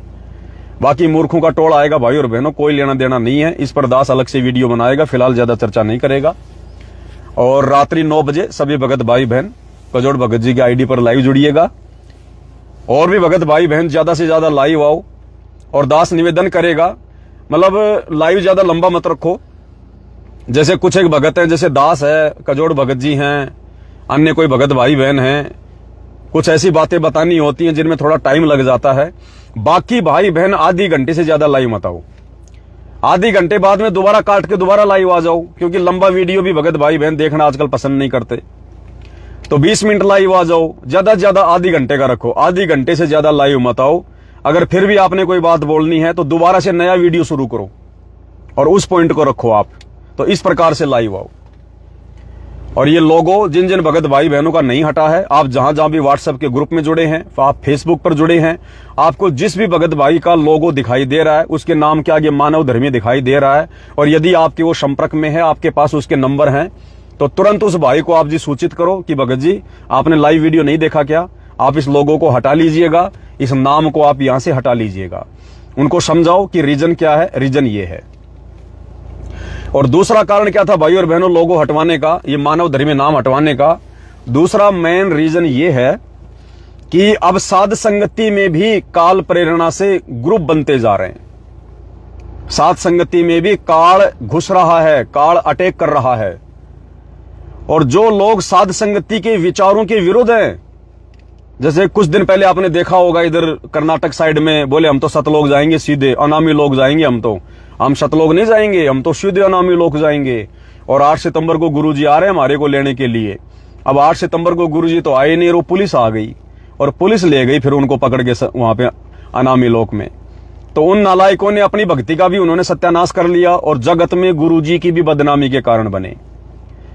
बाकी मूर्खों का टोल आएगा भाई और बहनों, कोई लेना देना नहीं है। इस पर दास अलग से वीडियो बनाएगा, फिलहाल ज्यादा चर्चा नहीं करेगा। और रात्रि 9 बजे सभी भगत भाई बहन कजोड़ भगत जी के आईडी पर लाइव जुड़िएगा और भी भगत भाई बहन ज्यादा से ज्यादा लाइव आओ। और दास निवेदन करेगा, मतलब लाइव ज्यादा लंबा मत रखो। जैसे कुछ एक भगत हैं, जैसे दास है, कजोड़ भगत जी हैं, अन्य कोई भगत भाई बहन हैं, कुछ ऐसी बातें बतानी होती हैं जिनमें थोड़ा टाइम लग जाता है। बाकी भाई बहन आधी घंटे से ज्यादा लाइव मत आओ, आधी घंटे बाद में दोबारा काट के दोबारा लाइव आ जाओ, क्योंकि लंबा वीडियो भी भगत भाई बहन देखना आजकल पसंद नहीं करते। तो 20 मिनट लाइव आ जाओ, ज्यादा से ज्यादा आधी घंटे का रखो, आधी घंटे से ज्यादा लाइव मत आओ। अगर फिर भी आपने कोई बात बोलनी है तो दोबारा से नया वीडियो शुरू करो और उस पॉइंट को रखो आप। तो इस प्रकार से लाइव आओ। और ये लोगो जिन जिन भगत भाई बहनों का नहीं हटा है, आप जहां जहां भी व्हाट्सएप के ग्रुप में जुड़े हैं, आप फेसबुक पर जुड़े हैं, आपको जिस भी भगत भाई का लोगो दिखाई दे रहा है उसके नाम के आगे मानव धर्मी दिखाई दे रहा है और यदि आपके वो संपर्क में है, आपके पास उसके नंबर हैं, तो तुरंत उस भाई को आप जी सूचित करो कि भगत जी आपने लाइव वीडियो नहीं देखा क्या, आप इस लोगो को हटा लीजिएगा, इस नाम को आप यहां से हटा लीजिएगा। उनको समझाओ कि रीजन क्या है, रीजन ये है। और दूसरा कारण क्या था भाई और बहनों लोगो हटवाने का, ये मानव धर्मी नाम हटवाने का दूसरा मेन रीजन ये है कि अब साध संगति में भी काल प्रेरणा से ग्रुप बनते जा रहे हैं। साध संगति में भी काल घुस रहा है, काल अटैक कर रहा है। और जो लोग साध संगति के विचारों के विरुद्ध हैं, जैसे कुछ दिन पहले आपने देखा होगा इधर कर्नाटक साइड में बोले हम तो सतलोक जाएंगे, सीधे अनामी लोग जाएंगे, हम सतलोक नहीं जाएंगे, हम तो सीधे अनामी लोग जाएंगे। और 8 सितंबर को गुरुजी आ रहे हैं हमारे को लेने के लिए। अब 8 सितंबर को गुरुजी तो आए नहीं और वो पुलिस आ गई और पुलिस ले गई फिर उनको पकड़ के वहां पे अनामी लोक में। तो उन नालायकों ने अपनी भक्ति का भी उन्होंने सत्यानाश कर लिया और जगत में गुरुजी की भी बदनामी के कारण बने।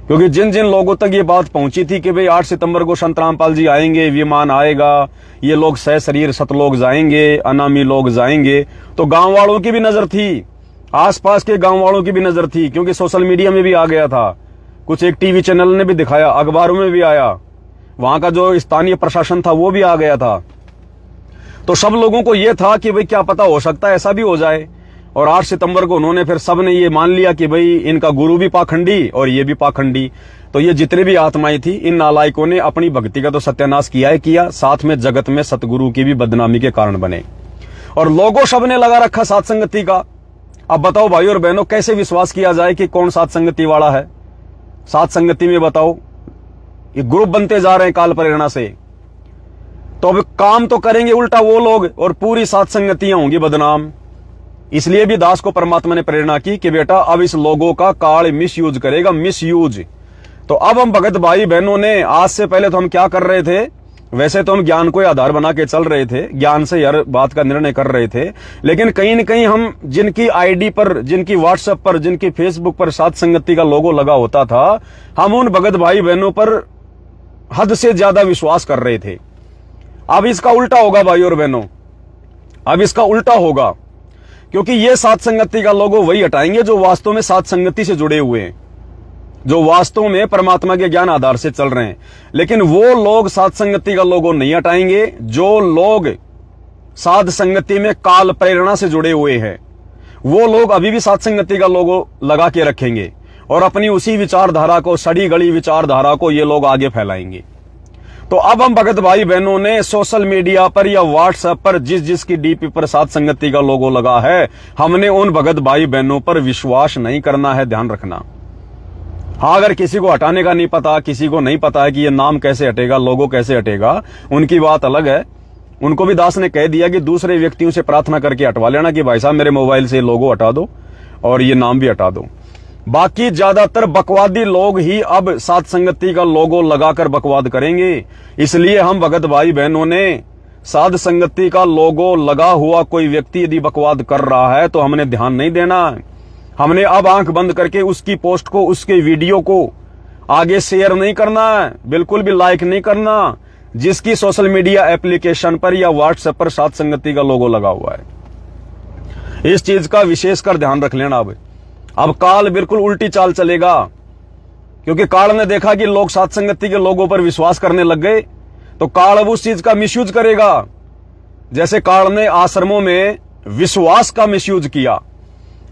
क्योंकि जिन जिन लोगों तक ये बात पहुंची थी कि भाई 8 सितंबर को संत रामपाल जी आएंगे, विमान आएगा, ये लोग सशरीर सतलोक जाएंगे, अनामी लोग जाएंगे, तो गांव वालों की भी नजर थी, आसपास के गांव वालों की भी नजर थी, क्योंकि सोशल मीडिया में भी आ गया था, कुछ एक टीवी चैनल ने भी दिखाया, अखबारों में भी आया, वहां का जो स्थानीय प्रशासन था वो भी आ गया था। तो सब लोगों को यह था कि भाई क्या पता हो सकता है ऐसा भी हो जाए। और 8 सितंबर को उन्होंने फिर सबने ये मान लिया कि भाई इनका गुरु भी पाखंडी और ये भी पाखंडी। तो ये जितने भी आत्माएं थी, इन नालायकों ने अपनी भक्ति का तो सत्यानाश किया है किया, साथ में जगत में सतगुरु की भी बदनामी के कारण बने। और लोगों सबने लगा रखा साथ संगति का। अब बताओ भाई और बहनों, कैसे विश्वास किया जाए कि कौन साथ संगति वाला है? साथ संगति में बताओ ये ग्रुप बनते जा रहे हैं काल प्रेरणा से। तो अब काम तो करेंगे उल्टा वो लोग और पूरी साथ संगतियां होंगी बदनाम। इसलिए भी दास को परमात्मा ने प्रेरणा की कि बेटा अब इस लोगों का काल मिसयूज करेगा, मिसयूज। तो अब हम भगत भाई बहनों ने, आज से पहले तो हम क्या कर रहे थे, वैसे तो हम ज्ञान को आधार बना के चल रहे थे, ज्ञान से हर बात का निर्णय कर रहे थे, लेकिन कहीं न कहीं हम जिनकी आईडी पर, जिनकी व्हाट्सएप पर, जिनकी फेसबुक पर साथ संगति का लोगो लगा होता था, हम उन भगत भाई बहनों पर हद से ज्यादा विश्वास कर रहे थे। अब इसका उल्टा होगा भाई और बहनों, अब इसका उल्टा होगा, क्योंकि ये साथ संगति का लोगो वही हटाएंगे जो वास्तव में साथ संगति से जुड़े हुए हैं, जो वास्तव में परमात्मा के ज्ञान आधार से चल रहे हैं। लेकिन वो लोग साथ संगति का लोगो नहीं हटाएंगे जो लोग साध संगति में काल प्रेरणा से जुड़े हुए हैं। वो लोग अभी भी साथ संगति का लोगो लगा के रखेंगे और अपनी उसी विचारधारा को, सड़ी गली विचारधारा को ये लोग आगे फैलाएंगे। तो अब हम भगत भाई बहनों ने सोशल मीडिया पर या व्हाट्सएप पर जिस जिसकी डीपी पर साथ संगति का लोगो लगा है, हमने उन भगत भाई बहनों पर विश्वास नहीं करना है, ध्यान रखना। हाँ, अगर किसी को हटाने का नहीं पता, किसी को नहीं पता है कि ये नाम कैसे हटेगा, लोगो कैसे हटेगा, उनकी बात अलग है। उनको भी दास ने कह दिया कि दूसरे व्यक्तियों से प्रार्थना करके हटवा लेना कि भाई साहब मेरे मोबाइल से लोगो हटा दो और ये नाम भी हटा दो। बाकी ज्यादातर बकवादी लोग ही अब साथ संगति का लोगो लगाकर बकवाद करेंगे। इसलिए हम भगत भाई बहनों ने साध संगति का लोगो लगा हुआ कोई व्यक्ति यदि बकवाद कर रहा है तो हमने ध्यान नहीं देना। हमने अब आंख बंद करके उसकी पोस्ट को, उसके वीडियो को आगे शेयर नहीं करना है, बिल्कुल भी लाइक नहीं करना जिसकी सोशल मीडिया एप्लीकेशन पर या व्हाट्सएप पर सात संगति का लोगो लगा हुआ है। इस चीज का विशेषकर ध्यान रख लेना। अब काल बिल्कुल उल्टी चाल चलेगा, क्योंकि काल ने देखा कि लोग सात संगति के लोगों पर विश्वास करने लग गए, तो काल अब उस चीज का मिसयूज करेगा। जैसे काल ने आश्रमों में विश्वास का मिसयूज किया।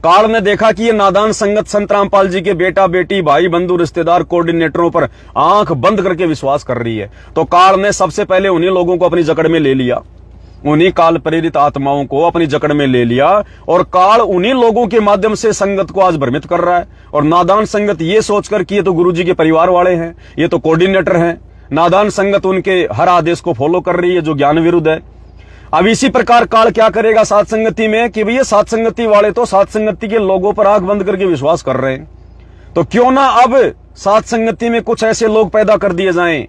काल ने देखा कि ये नादान संगत संत रामपाल जी के बेटा बेटी भाई बंधु रिश्तेदार कोऑर्डिनेटरों पर आंख बंद करके विश्वास कर रही है, तो काल ने सबसे पहले उन्हीं लोगों को अपनी जकड़ में ले लिया, उन्हीं काल प्रेरित आत्माओं को अपनी जकड़ में ले लिया, और काल उन्हीं लोगों के माध्यम से संगत को आज भ्रमित कर रहा है। और नादान संगत ये सोचकर कि ये तो गुरुजी के परिवार वाले हैं, ये तो कोऑर्डिनेटर हैं, नादान संगत उनके हर आदेश को फॉलो कर रही है जो ज्ञान विरुद्ध है। अब इसी प्रकार काल क्या करेगा सात संगति में कि भैया सात संगति वाले तो सात संगति के लोगों पर आंख बंद करके विश्वास कर रहे हैं, तो क्यों ना अब सात संगति में कुछ ऐसे लोग पैदा कर दिए जाएं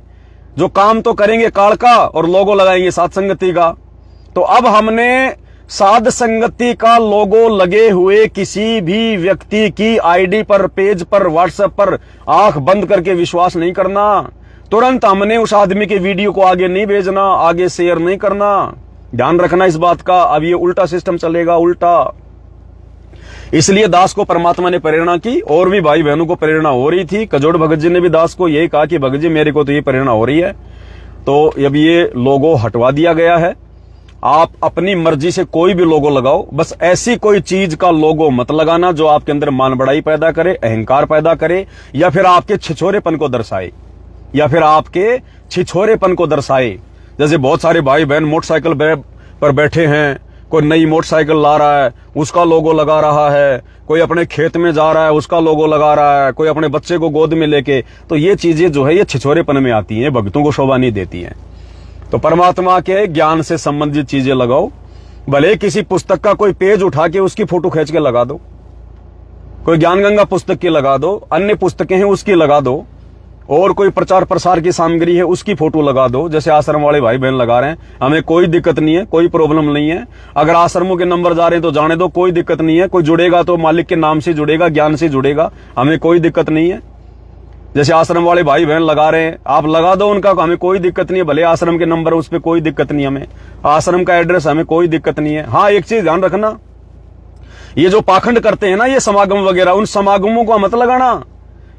जो काम तो करेंगे काल का और लोगो लगाएंगे सात संगति का। तो अब हमने साध संगति का लोगो लगे हुए किसी भी व्यक्ति की आईडी पर, पेज पर, व्हाट्सएप पर आंख बंद करके विश्वास नहीं करना। तुरंत हमने उस आदमी के वीडियो को आगे नहीं भेजना, आगे शेयर नहीं करना। ध्यान रखना इस बात का। अब ये उल्टा सिस्टम चलेगा, उल्टा। इसलिए दास को परमात्मा ने प्रेरणा की, और भी भाई बहनों को प्रेरणा हो रही थी। कजोड़ भगत जी ने भी दास को यही कहा कि भगत जी मेरे को तो ये प्रेरणा हो रही है, तो अब ये लोगो हटवा दिया गया है। आप अपनी मर्जी से कोई भी लोगो लगाओ, बस ऐसी कोई चीज का लोगो मत लगाना जो आपके अंदर मान बढ़ाई पैदा करे, अहंकार पैदा करे, या फिर आपके छिछोरेपन को दर्शाए, जैसे बहुत सारे भाई बहन मोटरसाइकिल पर बैठे हैं, कोई नई मोटरसाइकिल ला रहा है उसका लोगो लगा रहा है, कोई अपने खेत में जा रहा है उसका लोगो लगा रहा है, कोई अपने बच्चे को गोद में लेके, तो ये चीजें जो है ये छिछोरेपन में आती हैं, भक्तों को शोभा नहीं देती हैं। तो परमात्मा के ज्ञान से संबंधित चीजें लगाओ। भले किसी पुस्तक का कोई पेज उठा के उसकी फोटो खींच के लगा दो, कोई ज्ञान गंगा पुस्तक की लगा दो, अन्य पुस्तकें हैं उसकी लगा दो, और कोई प्रचार प्रसार की सामग्री है उसकी फोटो लगा दो, जैसे आश्रम वाले भाई बहन लगा रहे हैं। हमें कोई दिक्कत नहीं है, कोई प्रॉब्लम नहीं है। अगर आश्रमों के नंबर जा रहे हैं तो जाने दो, कोई दिक्कत नहीं है। कोई जुड़ेगा तो मालिक के नाम से जुड़ेगा, ज्ञान से जुड़ेगा, हमें कोई दिक्कत नहीं है। जैसे आश्रम वाले भाई बहन लगा रहे हैं, आप लगा दो उनका, हमें कोई दिक्कत नहीं है। भले आश्रम के नंबर उस पर कोई दिक्कत नहीं, हमें आश्रम का एड्रेस हमें कोई दिक्कत नहीं है। हाँ, एक चीज ध्यान रखना, ये जो पाखंड करते हैं ना, ये समागम वगैरह, उन समागमों को मत लगाना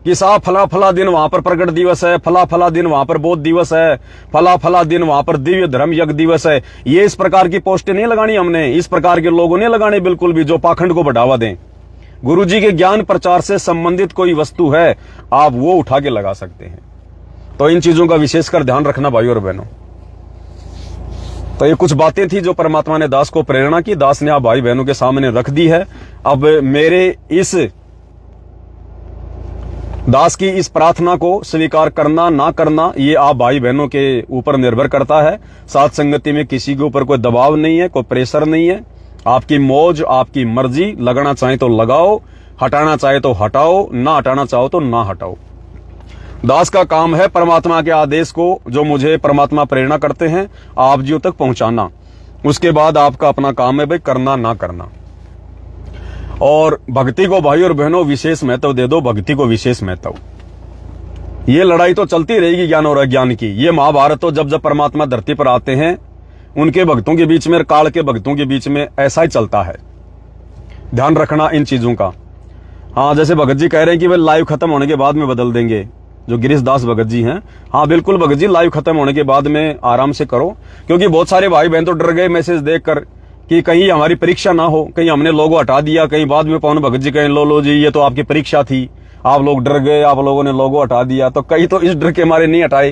कि साहब फला फला दिन वहां पर प्रकट दिवस है, फला फला दिन वहां पर बौद्ध दिवस है, फला फला दिन वहां पर दिव्य धर्म यज्ञ दिवस है। ये इस प्रकार की पोस्टें नहीं लगानी हमने, इस प्रकार के लोगों ने लगाने बिल्कुल भी, जो पाखंड को बढ़ावा दें। गुरुजी के ज्ञान प्रचार से संबंधित कोई वस्तु है आप वो उठा के लगा सकते हैं। तो इन चीजों का विशेषकर ध्यान रखना भाइयों और बहनों। तो ये कुछ बातें थी जो परमात्मा ने दास को प्रेरणा की, दास ने आप भाई बहनों के सामने रख दी है। अब मेरे इस दास की इस प्रार्थना को स्वीकार करना ना करना ये आप भाई बहनों के ऊपर निर्भर करता है। साथ संगति में किसी के ऊपर कोई दबाव नहीं है, कोई प्रेशर नहीं है। आपकी मौज, आपकी मर्जी, लगाना चाहे तो लगाओ, हटाना चाहे तो हटाओ, ना हटाना चाहो तो ना हटाओ। दास का काम है परमात्मा के आदेश को, जो मुझे परमात्मा प्रेरणा करते हैं, आप जियों तक पहुंचाना। उसके बाद आपका अपना काम है भाई करना ना करना। और भक्ति को भाई और बहनों विशेष महत्व दे दो, भक्ति को विशेष महत्व। ये लड़ाई तो चलती रहेगी ज्ञान और अज्ञान की। ये महाभारत तो जब जब परमात्मा धरती पर आते हैं उनके भक्तों के बीच में और काल के भक्तों के बीच में ऐसा ही चलता है। ध्यान रखना इन चीजों का। हाँ, जैसे भगत जी कह रहे हैं कि वे लाइव खत्म होने के बाद में बदल देंगे, जो गिरीश दास भगत जी हैं। हाँ बिल्कुल भगत जी, लाइव खत्म होने के बाद में आराम से करो, क्योंकि बहुत सारे भाई बहन तो डर गए मैसेज देखकर कि कहीं हमारी परीक्षा ना हो, कहीं हमने लोगो हटा दिया, कहीं बाद में पवन भगत जी कहें लो जी ये तो आपकी परीक्षा थी, आप लोग डर गए, आप लोगों ने लोगो हटा दिया। तो कई तो इस डर के मारे नहीं हटाए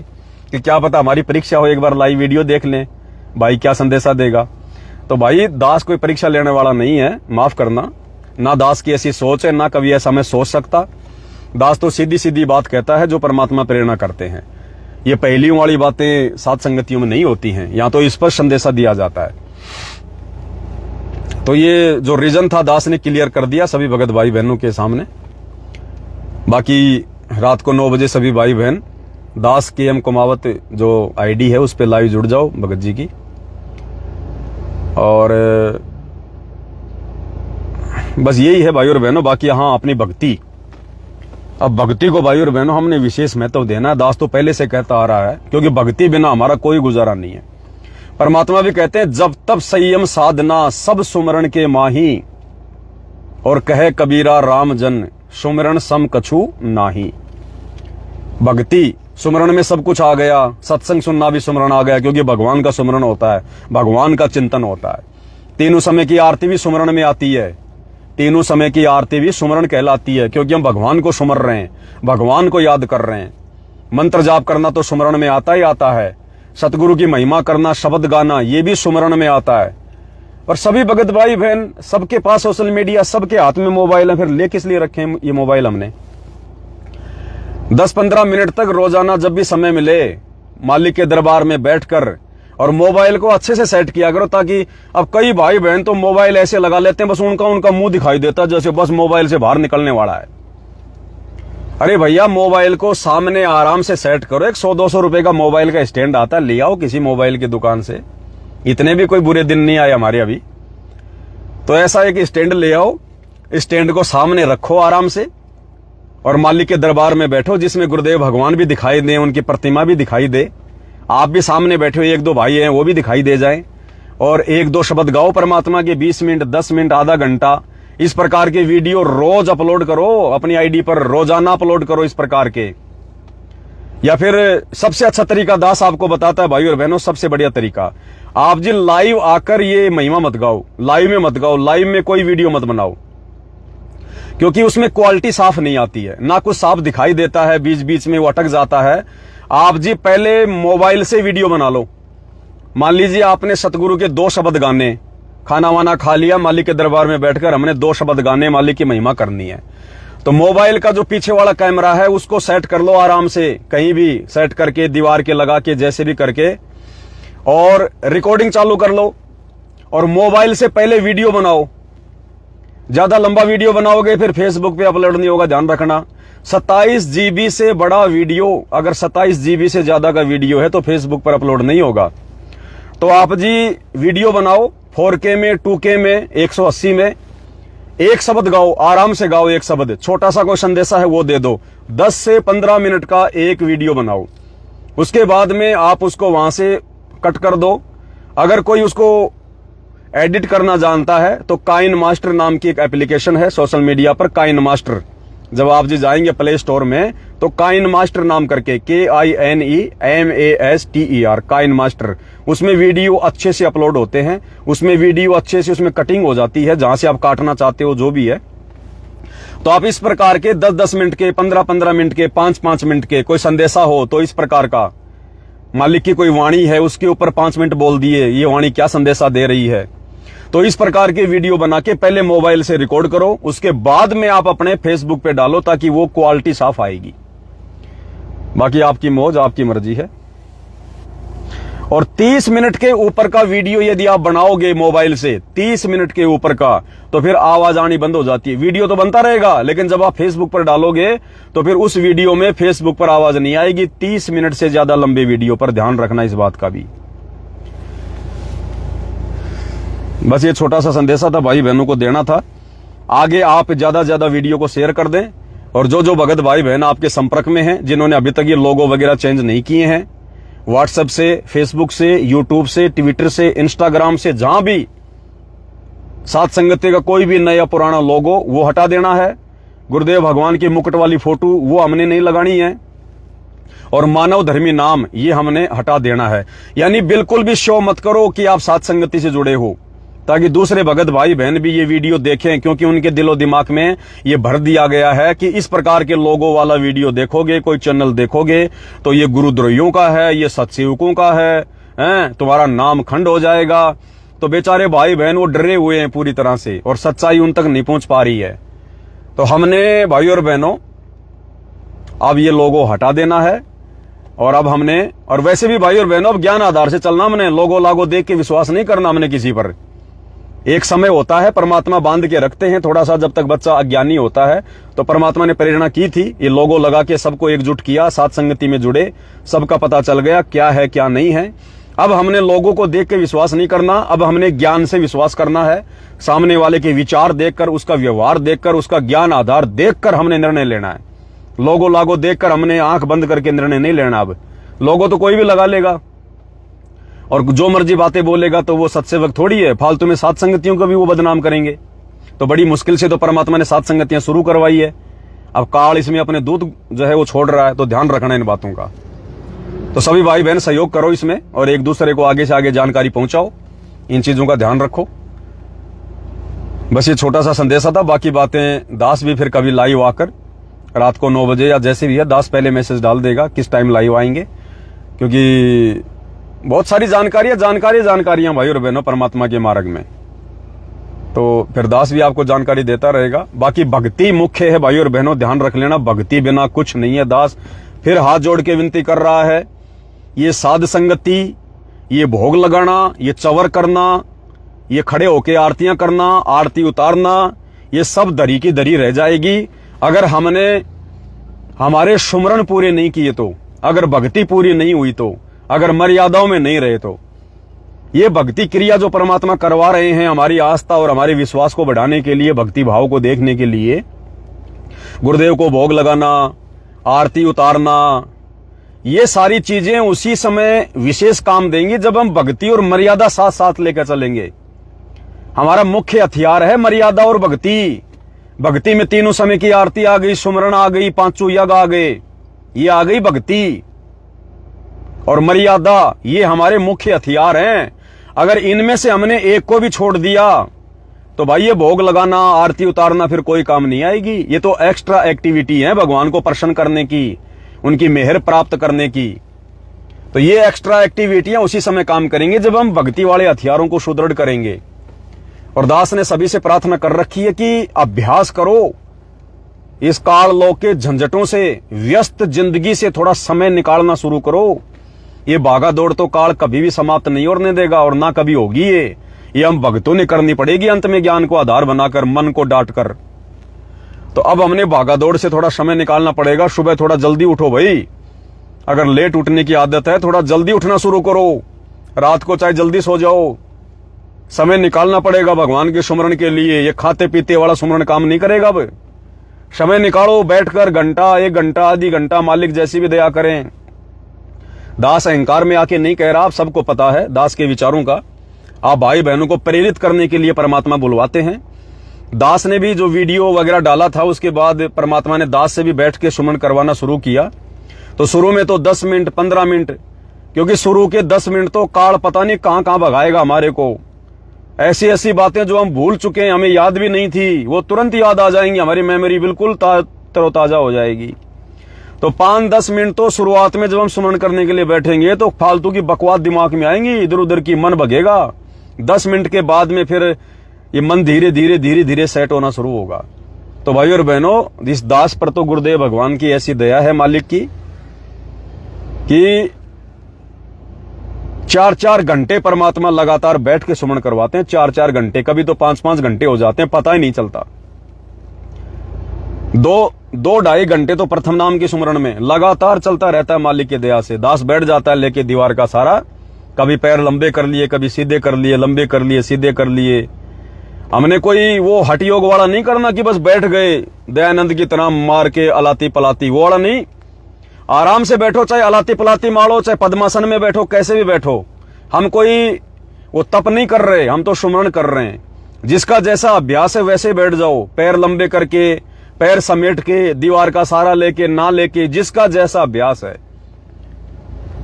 कि क्या पता हमारी परीक्षा हो, एक बार लाइव वीडियो देख लें भाई क्या संदेशा देगा। तो भाई दास कोई परीक्षा लेने वाला नहीं है, माफ करना। ना दास की ऐसी सोच है, ना कभी ऐसा मैं सोच सकता। दास तो सीधी सीधी बात कहता है जो परमात्मा प्रेरणा करते हैं। ये पहलियों वाली बातें सात संगतियों में नहीं होती हैं, यहाँ तो स्पष्ट संदेशा दिया जाता है। तो ये जो रीजन था दास ने क्लियर कर दिया सभी भगत भाई बहनों के सामने। बाकी रात को 9 बजे सभी भाई बहन दास KM कुमावत जो आईडी है उस पे लाइव जुड़ जाओ भगत जी की। और बस यही है भाई और बहनों। बाकी हाँ, अपनी भक्ति, अब भक्ति को भाई और बहनों हमने विशेष महत्व देना है। दास तो पहले से कहता आ रहा है, क्योंकि भक्ति बिना हमारा कोई गुजारा नहीं है। परमात्मा भी कहते हैं, जब तब संयम साधना सब सुमरण के माही, और कहे कबीरा राम जन सुमरण सम कछु नाही। भक्ति सुमरण में सब कुछ आ गया, सत्संग सुनना भी सुमरण आ गया, क्योंकि भगवान का सुमरण होता है, भगवान का चिंतन होता है। तीनों समय की आरती भी सुमरण में आती है, तीनों समय की आरती भी सुमरण कहलाती है, क्योंकि हम भगवान को सुमर रहे हैं, भगवान को याद कर रहे हैं। मंत्र जाप करना तो सुमरण में आता ही आता है, सतगुरु की महिमा करना, शब्द गाना, ये भी सुमरण में आता है। और सभी भगत भाई बहन, सबके पास सोशल मीडिया, सबके हाथ में मोबाइल है, फिर ले किस लिए रखे ये मोबाइल हमने? 10-15 मिनट तक रोजाना जब भी समय मिले, मालिक के दरबार में बैठकर और मोबाइल को अच्छे से सेट किया करो, ताकि अब कई भाई बहन तो मोबाइल ऐसे लगा लेते हैं, बस उनका मुंह दिखाई देता है, जैसे बस मोबाइल से बाहर निकलने वाला है। अरे भैया, मोबाइल को सामने आराम से सेट करो। एक 100-200 रुपए का मोबाइल का स्टैंड आता है, ले आओ किसी मोबाइल की दुकान से। इतने भी कोई बुरे दिन नहीं आए हमारे अभी। तो ऐसा एक स्टैंड ले आओ, स्टैंड को सामने रखो आराम से, और मालिक के दरबार में बैठो, जिसमें गुरुदेव भगवान भी दिखाई दे, उनकी प्रतिमा भी दिखाई दे, आप भी सामने बैठे हो, 1-2 भाई हैं वो भी दिखाई दे जाएं, और 1-2 शब्द गाओ परमात्मा के, 20 मिनट, 10 मिनट, आधा घंटा। इस प्रकार के वीडियो रोज अपलोड करो अपनी आईडी पर, रोजाना अपलोड करो इस प्रकार के। या फिर सबसे अच्छा तरीका दास आपको बताता है भाई और बहनों, सबसे बढ़िया तरीका, आप जी लाइव आकर ये महिमा मत गाओ, लाइव में मत गाओ, लाइव में कोई वीडियो मत बनाओ, क्योंकि उसमें क्वालिटी साफ नहीं आती है, ना कुछ साफ दिखाई देता है, बीच बीच में वो अटक जाता है। आप जी पहले मोबाइल से वीडियो बना लो। मान लीजिए आपने सतगुरु के 2 शब्द गाने, खाना वाना खा लिया, मालिक के दरबार में बैठकर हमने 2 शब्द गाने, मालिक की महिमा करनी है, तो मोबाइल का जो पीछे वाला कैमरा है उसको सेट कर लो आराम से, कहीं भी सेट करके, दीवार के लगा के, जैसे भी करके, और रिकॉर्डिंग चालू कर लो, और मोबाइल से पहले वीडियो बनाओ। ज्यादा लंबा वीडियो बनाओगे फिर फेसबुक पे अपलोड नहीं होगा, ध्यान रखना। 27 GB से बड़ा वीडियो, अगर 27 GB से ज्यादा का वीडियो है तो फेसबुक पर अपलोड नहीं होगा। तो आप जी वीडियो बनाओ 4K में, 2K में, 180 में, एक शब्द गाओ, आराम से गाओ, एक शब्द, छोटा सा कोई संदेशा है वो दे दो। 10 से 15 मिनट का एक वीडियो बनाओ। उसके बाद में आप उसको वहां से कट कर दो। अगर कोई उसको एडिट करना जानता है तो काइन मास्टर नाम की एक एप्लीकेशन है सोशल मीडिया पर, काइन मास्टर। जब आप जी जाएंगे प्ले स्टोर में तो काइन मास्टर नाम करके, KINEMASTER, काइन मास्टर, उसमें वीडियो अच्छे से अपलोड होते हैं, उसमें वीडियो अच्छे से, उसमें कटिंग हो जाती है, जहां से आप काटना चाहते हो जो भी है। तो आप इस प्रकार के 10-10 मिनट के, 15-15 मिनट के, 5-5 मिनट के, कोई संदेशा हो तो इस प्रकार का, मालिक की कोई वाणी है उसके ऊपर 5 मिनट बोल दिए, ये वाणी क्या संदेशा दे रही है, तो इस प्रकार के वीडियो बना के पहले मोबाइल से रिकॉर्ड करो, उसके बाद में आप अपने फेसबुक पे डालो, ताकि वो क्वालिटी साफ आएगी। बाकी आपकी मौज, आपकी मर्जी है। और 30 मिनट के ऊपर का वीडियो यदि आप बनाओगे मोबाइल से, 30 मिनट के ऊपर का, तो फिर आवाज आनी बंद हो जाती है। वीडियो तो बनता रहेगा, लेकिन जब आप फेसबुक पर डालोगे तो फिर उस वीडियो में फेसबुक पर आवाज नहीं आएगी। 30 मिनट से ज्यादा लंबे वीडियो पर ध्यान रखना इस बात का भी। बस ये छोटा सा संदेशा था, भाई बहनों को देना था। आगे आप ज्यादा ज्यादा वीडियो को शेयर कर दें, और जो भगत भाई बहन आपके संपर्क में हैं, जिन्होंने अभी तक ये लोगो वगैरह चेंज नहीं किए हैं, व्हाट्सएप से, फेसबुक से, यूट्यूब से, ट्विटर से, इंस्टाग्राम से, जहां भी सात संगति का कोई भी नया पुराना लोगो वो हटा देना है। गुरुदेव भगवान की मुकुट वाली फोटो वो हमने नहीं लगानी है, और मानव धर्मी नाम ये हमने हटा देना है। यानी बिल्कुल भी शो मत करो कि आप सात संगति से जुड़े हो, ताकि दूसरे भगत भाई बहन भी ये वीडियो देखें, क्योंकि उनके दिलो दिमाग में ये भर दिया गया है कि इस प्रकार के लोगों वाला वीडियो देखोगे, कोई चैनल देखोगे तो ये गुरुद्रोहियों का है, ये सत्सेवकों का है, तुम्हारा नाम खंड हो जाएगा। तो बेचारे भाई बहन वो डरे हुए हैं पूरी तरह से, और सच्चाई उन तक नहीं पहुंच पा रही है। तो हमने भाई और बहनों अब ये लोगो हटा देना है, और अब हमने, और वैसे भी भाई और बहनों अब ज्ञान आधार से चलना, हमने लोगो लागो देख के विश्वास नहीं करना हमने किसी पर। एक समय होता है, परमात्मा बांध के रखते हैं थोड़ा सा, जब तक बच्चा अज्ञानी होता है। तो परमात्मा ने प्रेरणा की थी, ये लोगो लगा के सबको एकजुट किया, सात संगति में जुड़े, सबका पता चल गया क्या है क्या नहीं है। अब हमने लोगों को देख के विश्वास नहीं करना, अब हमने ज्ञान से विश्वास करना है। सामने वाले के विचार देखकर, उसका व्यवहार देखकर, उसका ज्ञान आधार देखकर हमने निर्णय लेना है। लोगो लागो देखकर हमने आंख बंद करके निर्णय नहीं लेना। अब लोगों तो कोई भी लगा लेगा और जो मर्जी बातें बोलेगा, तो वो सत्सेवक थोड़ी है। फालतू में सात संगतियों को भी वो बदनाम करेंगे। तो बड़ी मुश्किल से तो परमात्मा ने सात संगतियां शुरू करवाई है। अब काल इसमें अपने दूध जो है वो छोड़ रहा है, तो ध्यान रखना इन बातों का। तो सभी भाई बहन सहयोग करो इसमें और एक दूसरे को आगे से आगे जानकारी पहुंचाओ। इन चीजों का ध्यान रखो। बस ये छोटा सा संदेशा था। बाकी बातें दास भी फिर कभी लाइव आकर रात को 9 बजे या जैसे भी है, दास पहले मैसेज डाल देगा किस टाइम लाइव आएंगे, क्योंकि बहुत सारी जानकारियां भाई और बहनों परमात्मा के मार्ग में। तो फिर दास भी आपको जानकारी देता रहेगा। बाकी भक्ति मुख्य है भाई और बहनों, ध्यान रख लेना। भक्ति बिना कुछ नहीं है। दास फिर हाथ जोड़ के विनती कर रहा है, ये साध संगति, ये भोग लगाना, ये चवर करना, ये खड़े होके आरतियां करना, आरती उतारना, ये सब दरी की दरी रह जाएगी अगर हमने हमारे सुमरण पूरे नहीं किए तो, अगर भक्ति पूरी नहीं हुई तो, अगर मर्यादाओं में नहीं रहे तो। ये भक्ति क्रिया जो परमात्मा करवा रहे हैं हमारी आस्था और हमारे विश्वास को बढ़ाने के लिए, भक्ति भाव को देखने के लिए, गुरुदेव को भोग लगाना, आरती उतारना, ये सारी चीजें उसी समय विशेष काम देंगी जब हम भक्ति और मर्यादा साथ साथ लेकर चलेंगे। हमारा मुख्य हथियार है मर्यादा और भक्ति। भक्ति में तीनों समय की आरती आ गई, सुमरण आ गई, पांचों यज्ञ आ गए, ये आ गई भक्ति और मर्यादा, ये हमारे मुख्य हथियार हैं। अगर इनमें से हमने एक को भी छोड़ दिया तो भाई ये भोग लगाना, आरती उतारना फिर कोई काम नहीं आएगी। ये तो एक्स्ट्रा एक्टिविटी है भगवान को प्रसन्न करने की, उनकी मेहर प्राप्त करने की। तो ये एक्स्ट्रा एक्टिविटियां उसी समय काम करेंगे जब हम भक्ति वाले हथियारों को सुदृढ़ करेंगे। और दास ने सभी से प्रार्थना कर रखी है कि अभ्यास करो, इस काल लोक के झंझटों से, व्यस्त जिंदगी से थोड़ा समय निकालना शुरू करो। ये भागा दौड़ तो काल कभी भी समाप्त नहीं होने देगा और ना कभी होगी। ये हम भक्तों ने करनी पड़ेगी अंत में, ज्ञान को आधार बनाकर, मन को डांट कर। तो अब हमने भागा दौड़ से थोड़ा समय निकालना पड़ेगा। सुबह थोड़ा जल्दी उठो भाई, अगर लेट उठने की आदत है थोड़ा जल्दी उठना शुरू करो। रात को चाहे जल्दी सो जाओ, समय निकालना पड़ेगा भगवान के सुमरण के लिए। ये खाते पीते वाला सुमरण काम नहीं करेगा। अब समय निकालो, बैठकर घंटा, 1 घंटा, आधी घंटा, मालिक जैसी भी दया करें। दास अहंकार में आके नहीं कह रहा, आप सबको पता है दास के विचारों का। आप भाई बहनों को प्रेरित करने के लिए परमात्मा बुलवाते हैं। दास ने भी जो वीडियो वगैरह डाला था, उसके बाद परमात्मा ने दास से भी बैठ के सुमन करवाना शुरू किया। तो शुरू में तो 10 मिनट 15 मिनट, क्योंकि शुरू के 10 मिनट तो काल पता नहीं कहां कहां भगाएगा हमारे को। ऐसी ऐसी बातें जो हम भूल चुके हैं, हमें याद भी नहीं थी, वो तुरंत याद आ जाएंगी। हमारी मेमोरी बिल्कुल तरोताजा हो जाएगी। तो 5-10 मिनट तो शुरुआत में जब हम सुमन करने के लिए बैठेंगे तो फालतू की बकवास दिमाग में आएंगी, इधर उधर की मन भगेगा। 10 मिनट के बाद में फिर ये मन धीरे धीरे सेट होना शुरू होगा। तो भाई और बहनों, इस दास पर तो गुरुदेव भगवान की ऐसी दया है मालिक की कि 4-4 घंटे परमात्मा लगातार बैठ के सुमन करवाते हैं। 4-4 घंटे, कभी तो 5-5 घंटे हो जाते हैं, पता ही नहीं चलता। 2-2.5 घंटे तो प्रथम नाम के सुमरण में लगातार चलता रहता है मालिक की दया से। दास बैठ जाता है लेके दीवार का सहारा, कभी पैर लंबे कर लिए, कभी सीधे कर लिए, लंबे कर लिए, सीधे कर लिए। हमने कोई वो हठ योग वाला नहीं करना कि बस बैठ गए दयानंद की तरह मार के अलाती पलाती, वो वाला नहीं। आराम से बैठो, चाहे अलाती पलाती मारो, चाहे पद्मासन में बैठो, कैसे भी बैठो। हम कोई वो तप नहीं कर रहे, हम तो सुमरण कर रहे हैं। जिसका जैसा अभ्यास है वैसे बैठ जाओ, पैर लंबे करके, पैर समेट के, दीवार का सहारा लेके, ना लेके, जिसका जैसा अभ्यास है।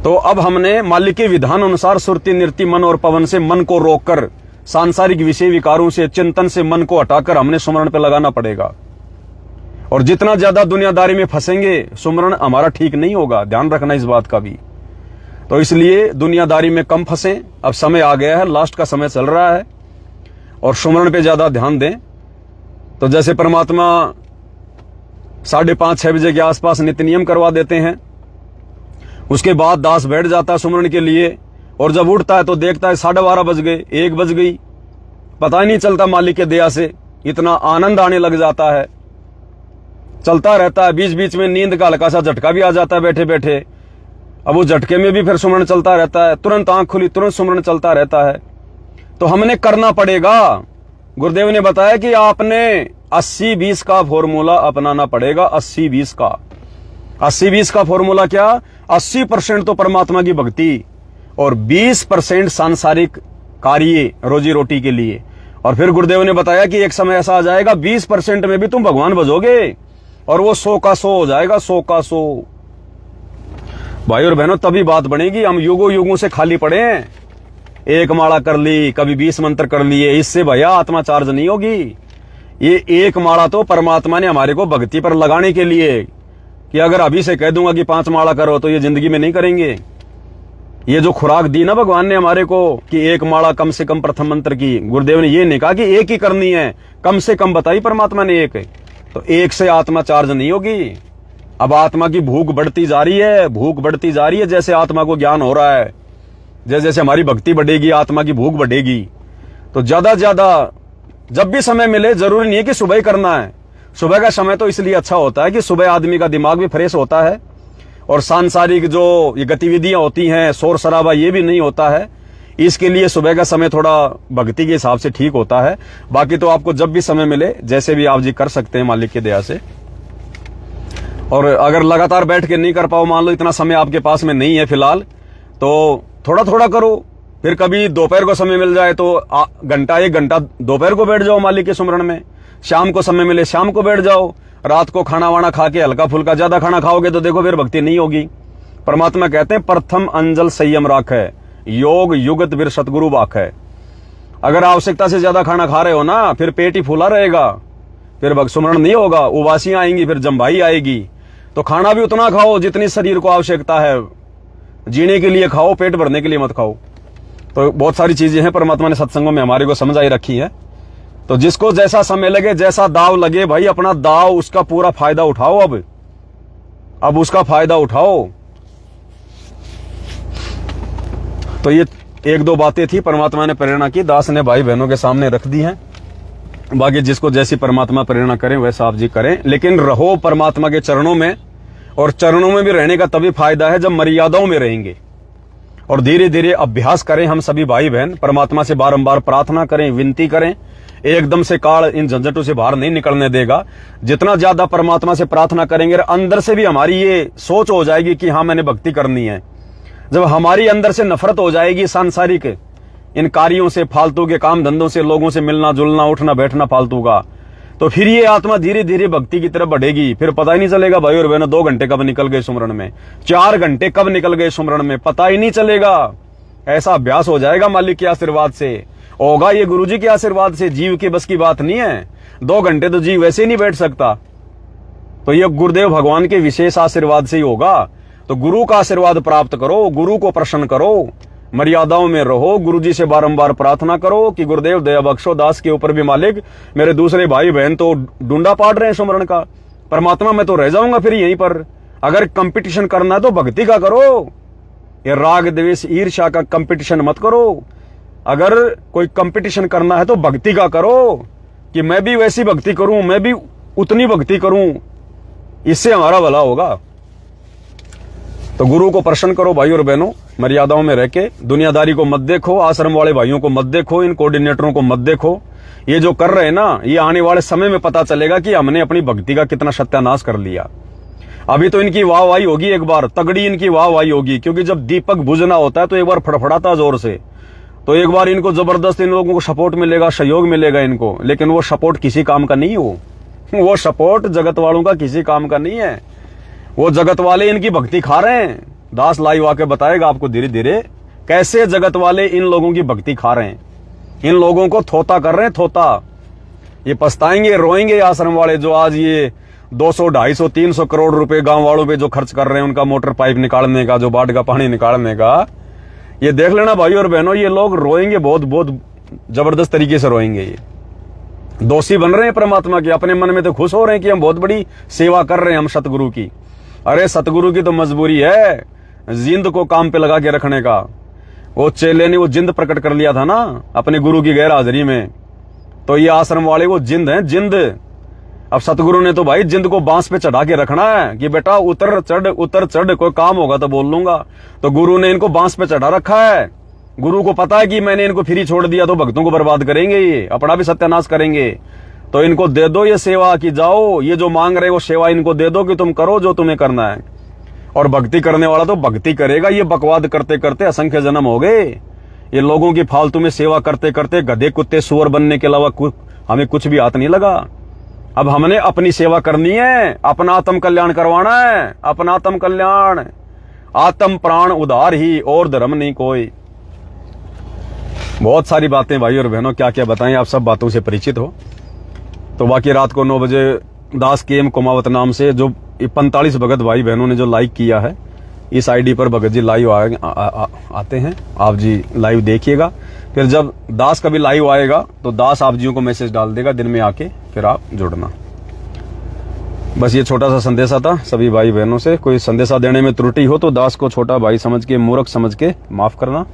तो अब हमने मालिक के विधान अनुसार सुरति नृत्य मन और पवन से मन को रोककर, सांसारिक विषय विकारों से, चिंतन से मन को हटाकर हमने सुमरण पे लगाना पड़ेगा। और जितना ज्यादा दुनियादारी में फंसेंगे, सुमरण हमारा ठीक नहीं होगा। ध्यान रखना इस बात का भी। तो इसलिए दुनियादारी में कम फंसें। अब समय आ गया है, लास्ट का समय चल रहा है, और सुमरण पे ज्यादा ध्यान दें। तो जैसे परमात्मा 5:30-6 बजे के आसपास नित्य नियम करवा देते हैं, उसके बाद दास बैठ जाता है सुमरण के लिए, और जब उठता है तो देखता है 12:30 बज गए, 1 बज गई, पता ही नहीं चलता। मालिक के दया से इतना आनंद आने लग जाता है, चलता रहता है। बीच बीच में नींद का हल्का सा झटका भी आ जाता है बैठे बैठे। अब वो झटके में भी फिर सुमरण चलता रहता है, तुरंत आंख खुली तुरंत सुमरण चलता रहता है। तो हमने करना पड़ेगा। गुरुदेव ने बताया कि आपने 80-20 का फॉर्मूला अपनाना पड़ेगा। 80-20 का 80-20 का फॉर्मूला क्या? 80% तो परमात्मा की भक्ति और 20% सांसारिक कार्य रोजी रोटी के लिए। और फिर गुरुदेव ने बताया कि एक समय ऐसा आ जाएगा 20% में भी तुम भगवान भजोगे और वो 100 का 100 हो जाएगा। 100 का 100 भाई और बहनों, तभी बात बनेगी। हम युगों युगों से खाली पड़े हैं। एक माला कर ली, कभी 20 मंत्र कर लिए, इससे भैया आत्मा चार्ज नहीं होगी। ये एक माला तो परमात्मा ने हमारे को भक्ति पर लगाने के लिए, कि अगर अभी से कह दूंगा कि 5 माला करो तो ये जिंदगी में नहीं करेंगे। ये जो खुराक दी ना भगवान ने हमारे को कि एक माला कम से कम प्रथम मंत्र की, गुरुदेव ने ये नहीं कहा कि एक ही करनी है, कम से कम बताई परमात्मा ने एक। तो एक से आत्मा चार्ज नहीं होगी। अब आत्मा की भूख बढ़ती जा रही है, भूख बढ़ती जा रही है। जैसे आत्मा को ज्ञान हो रहा है, जैसे जैसे हमारी भक्ति बढ़ेगी, आत्मा की भूख बढ़ेगी। तो ज्यादा ज्यादा जब भी समय मिले, जरूरी नहीं है कि सुबह ही करना है। सुबह का समय तो इसलिए अच्छा होता है कि सुबह आदमी का दिमाग भी फ्रेश होता है और सांसारिक जो ये गतिविधियां होती हैं, शोर शराबा, ये भी नहीं होता है। इसके लिए सुबह का समय थोड़ा भक्ति के हिसाब से ठीक होता है। बाकी तो आपको जब भी समय मिले, जैसे भी आप जी कर सकते हैं मालिक की दया से। और अगर लगातार बैठ के नहीं कर पाओ, मान लो इतना समय आपके पास में नहीं है फिलहाल, तो थोड़ा थोड़ा करो। फिर कभी दोपहर को समय मिल जाए तो घंटा 1 घंटा दोपहर को बैठ जाओ मालिक के सुमरण में। शाम को समय मिले शाम को बैठ जाओ। रात को खाना वाना खा के हल्का फुल्का, ज्यादा खाना खाओगे तो देखो फिर भक्ति नहीं होगी। परमात्मा कहते हैं प्रथम अंजल संयम राख है, योग युगत वीर सतगुरु बाख है। अगर आवश्यकता से ज्यादा खाना खा रहे हो ना, फिर पेट ही फूला रहेगा, फिर सुमरण नहीं होगा, उबासियां आएंगी, फिर जम्भाई आएगी। तो खाना भी उतना खाओ जितनी शरीर को आवश्यकता है। जीने के लिए खाओ, पेट भरने के लिए मत खाओ। तो बहुत सारी चीजें हैं परमात्मा ने सत्संगों में हमारे को समझाई रखी है। तो जिसको जैसा समय लगे, जैसा दाव लगे, भाई अपना दाव, उसका पूरा फायदा उठाओ। अब उसका फायदा उठाओ। तो ये 1-2 बातें थी परमात्मा ने प्रेरणा की, दास ने भाई बहनों के सामने रख दी हैं। बाकी जिसको जैसी परमात्मा प्रेरणा करें वैसा आप जी करें, लेकिन रहो परमात्मा के चरणों में। और चरणों में भी रहने का तभी फायदा है जब मर्यादाओं में रहेंगे। और धीरे धीरे अभ्यास करें हम सभी भाई बहन, परमात्मा से बारंबार प्रार्थना करें, विनती करें। एकदम से काल इन झंझटों से बाहर नहीं निकलने देगा। जितना ज्यादा परमात्मा से प्रार्थना करेंगे, अंदर से भी हमारी ये सोच हो जाएगी कि हाँ मैंने भक्ति करनी है। जब हमारी अंदर से नफरत हो जाएगी सांसारिक इन कार्यों से, फालतू के काम धंधों से, लोगों से मिलना जुलना, उठना बैठना फालतू का, तो फिर ये आत्मा धीरे धीरे भक्ति की तरफ बढ़ेगी। फिर पता ही नहीं चलेगा भाई और बहनों 2 घंटे कब निकल गए सुमरण में, 4 घंटे कब निकल गए सुमरण में, पता ही नहीं चलेगा। ऐसा अभ्यास हो जाएगा मालिक के आशीर्वाद से, होगा ये गुरुजी के आशीर्वाद से। जीव के बस की बात नहीं है। 2 घंटे तो जीव वैसे नहीं बैठ सकता। तो ये गुरुदेव भगवान के विशेष आशीर्वाद से ही होगा। तो गुरु का आशीर्वाद प्राप्त करो, गुरु को प्रसन्न करो, मर्यादाओं में रहो, गुरुजी से बारंबार प्रार्थना करो कि गुरुदेव दया बख्शो। दास के ऊपर भी मालिक, मेरे दूसरे भाई बहन तो डूंडा पाड़ रहे हैं सुमरण का। परमात्मा मैं तो रह जाऊंगा फिर यहीं पर। अगर कंपटीशन करना है तो भक्ति का करो, ये राग द्वेष ईर्ष्या का कंपटीशन मत करो। अगर कोई कंपटीशन करना है तो भक्ति का करो, कि मैं भी वैसी भक्ति करूं, मैं भी उतनी भक्ति करूं, इससे हमारा भला होगा। तो गुरु को प्रसन्न करो भाई और बहनों, मर्यादाओं में रह के। दुनियादारी को मत देखो, आश्रम वाले भाइयों को मत देखो, इन कोऑर्डिनेटरों को मत देखो। ये जो कर रहे हैं ना, ये आने वाले समय में पता चलेगा कि हमने अपनी भक्ति का कितना सत्यानाश कर लिया। अभी तो इनकी वाहवाही होगी, एक बार तगड़ी इनकी वाहवाही होगी, क्योंकि जब दीपक बुझना होता है तो एक बार फड़फड़ाता जोर से, तो एक बार इनको जबरदस्त इन लोगों को सपोर्ट मिलेगा, सहयोग मिलेगा इनको। लेकिन वो सपोर्ट किसी काम का नहीं हो, वो सपोर्ट जगत वालों का किसी काम का नहीं है। वो जगत वाले इनकी भक्ति खा रहे हैं। दास लाइव आके बताएगा आपको धीरे धीरे कैसे जगत वाले इन लोगों की भक्ति खा रहे हैं, इन लोगों को थोता कर रहे हैं, थोता। ये पछताएंगे, रोएंगे आश्रम वाले, जो आज ये 200, 250, 300 करोड़ रुपए गांव वालों पे जो खर्च कर रहे हैं, उनका मोटर पाइप निकालने का, जो बाढ़ का पानी निकालने का। ये देख लेना भाई और बहनों, ये लोग रोएंगे, बहुत बहुत जबरदस्त तरीके से रोएंगे। ये दोषी बन रहे हैं परमात्मा के। अपने मन में तो खुश हो रहे हैं कि हम बहुत बड़ी सेवा कर रहे हैं हम सतगुरु की। अरे सतगुरु की तो मजबूरी है जिंद को काम पे लगा के रखने का। वो चेले ने वो जिंद प्रकट कर लिया था ना अपने गुरु की गैर हाजिरी में। तो ये आश्रम वाले वो जिंद हैं, जिंद। अब सतगुरु ने तो भाई जिंद को बांस पे चढ़ा के रखना है कि बेटा उतर चढ़, कोई काम होगा तो बोल लूंगा। तो गुरु ने इनको बांस पे चढ़ा रखा है। गुरु को पता है कि मैंने इनको फ्री छोड़ दिया तो भक्तों को बर्बाद करेंगे, ये अपना भी सत्यानाश करेंगे। तो इनको दे दो ये सेवा कि जाओ, ये जो मांग रहे हो सेवा इनको दे दो कि तुम करो जो तुम्हें करना है। और भक्ति करने वाला तो भक्ति करेगा। ये बकवाद करते करते असंख्य जन्म हो गए। ये लोगों की फालतू में सेवा करते करते गधे कुत्ते सुअर बनने के अलावा हमें कुछ भी हाथ नहीं लगा। अब हमने अपनी सेवा करनी है, अपना आत्म कल्याण करवाना है, अपना आत्म कल्याण, आत्म प्राण उधार ही, और धर्म नहीं कोई। बहुत सारी बातें भाई और बहनों, क्या क्या बताएं, आप सब बातों से परिचित हो। तो बाकी रात को 9 बजे दास के एम कुमावत नाम से जो 45 भगत भाई बहनों ने जो लाइक किया है, इस आईडी पर भगत जी लाइव आते हैं। आप जी लाइव देखिएगा। फिर जब दास का भी लाइव आएगा तो दास आप जियों को मैसेज डाल देगा दिन में आके, फिर आप जुड़ना। बस ये छोटा सा संदेशा था सभी भाई बहनों से। कोई संदेशा देने में त्रुटि हो तो दास को छोटा भाई समझ के, मूर्ख समझ के माफ करना।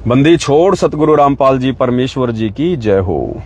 बंदी छोड़ सतगुरु रामपाल जी परमेश्वर जी की जय हो।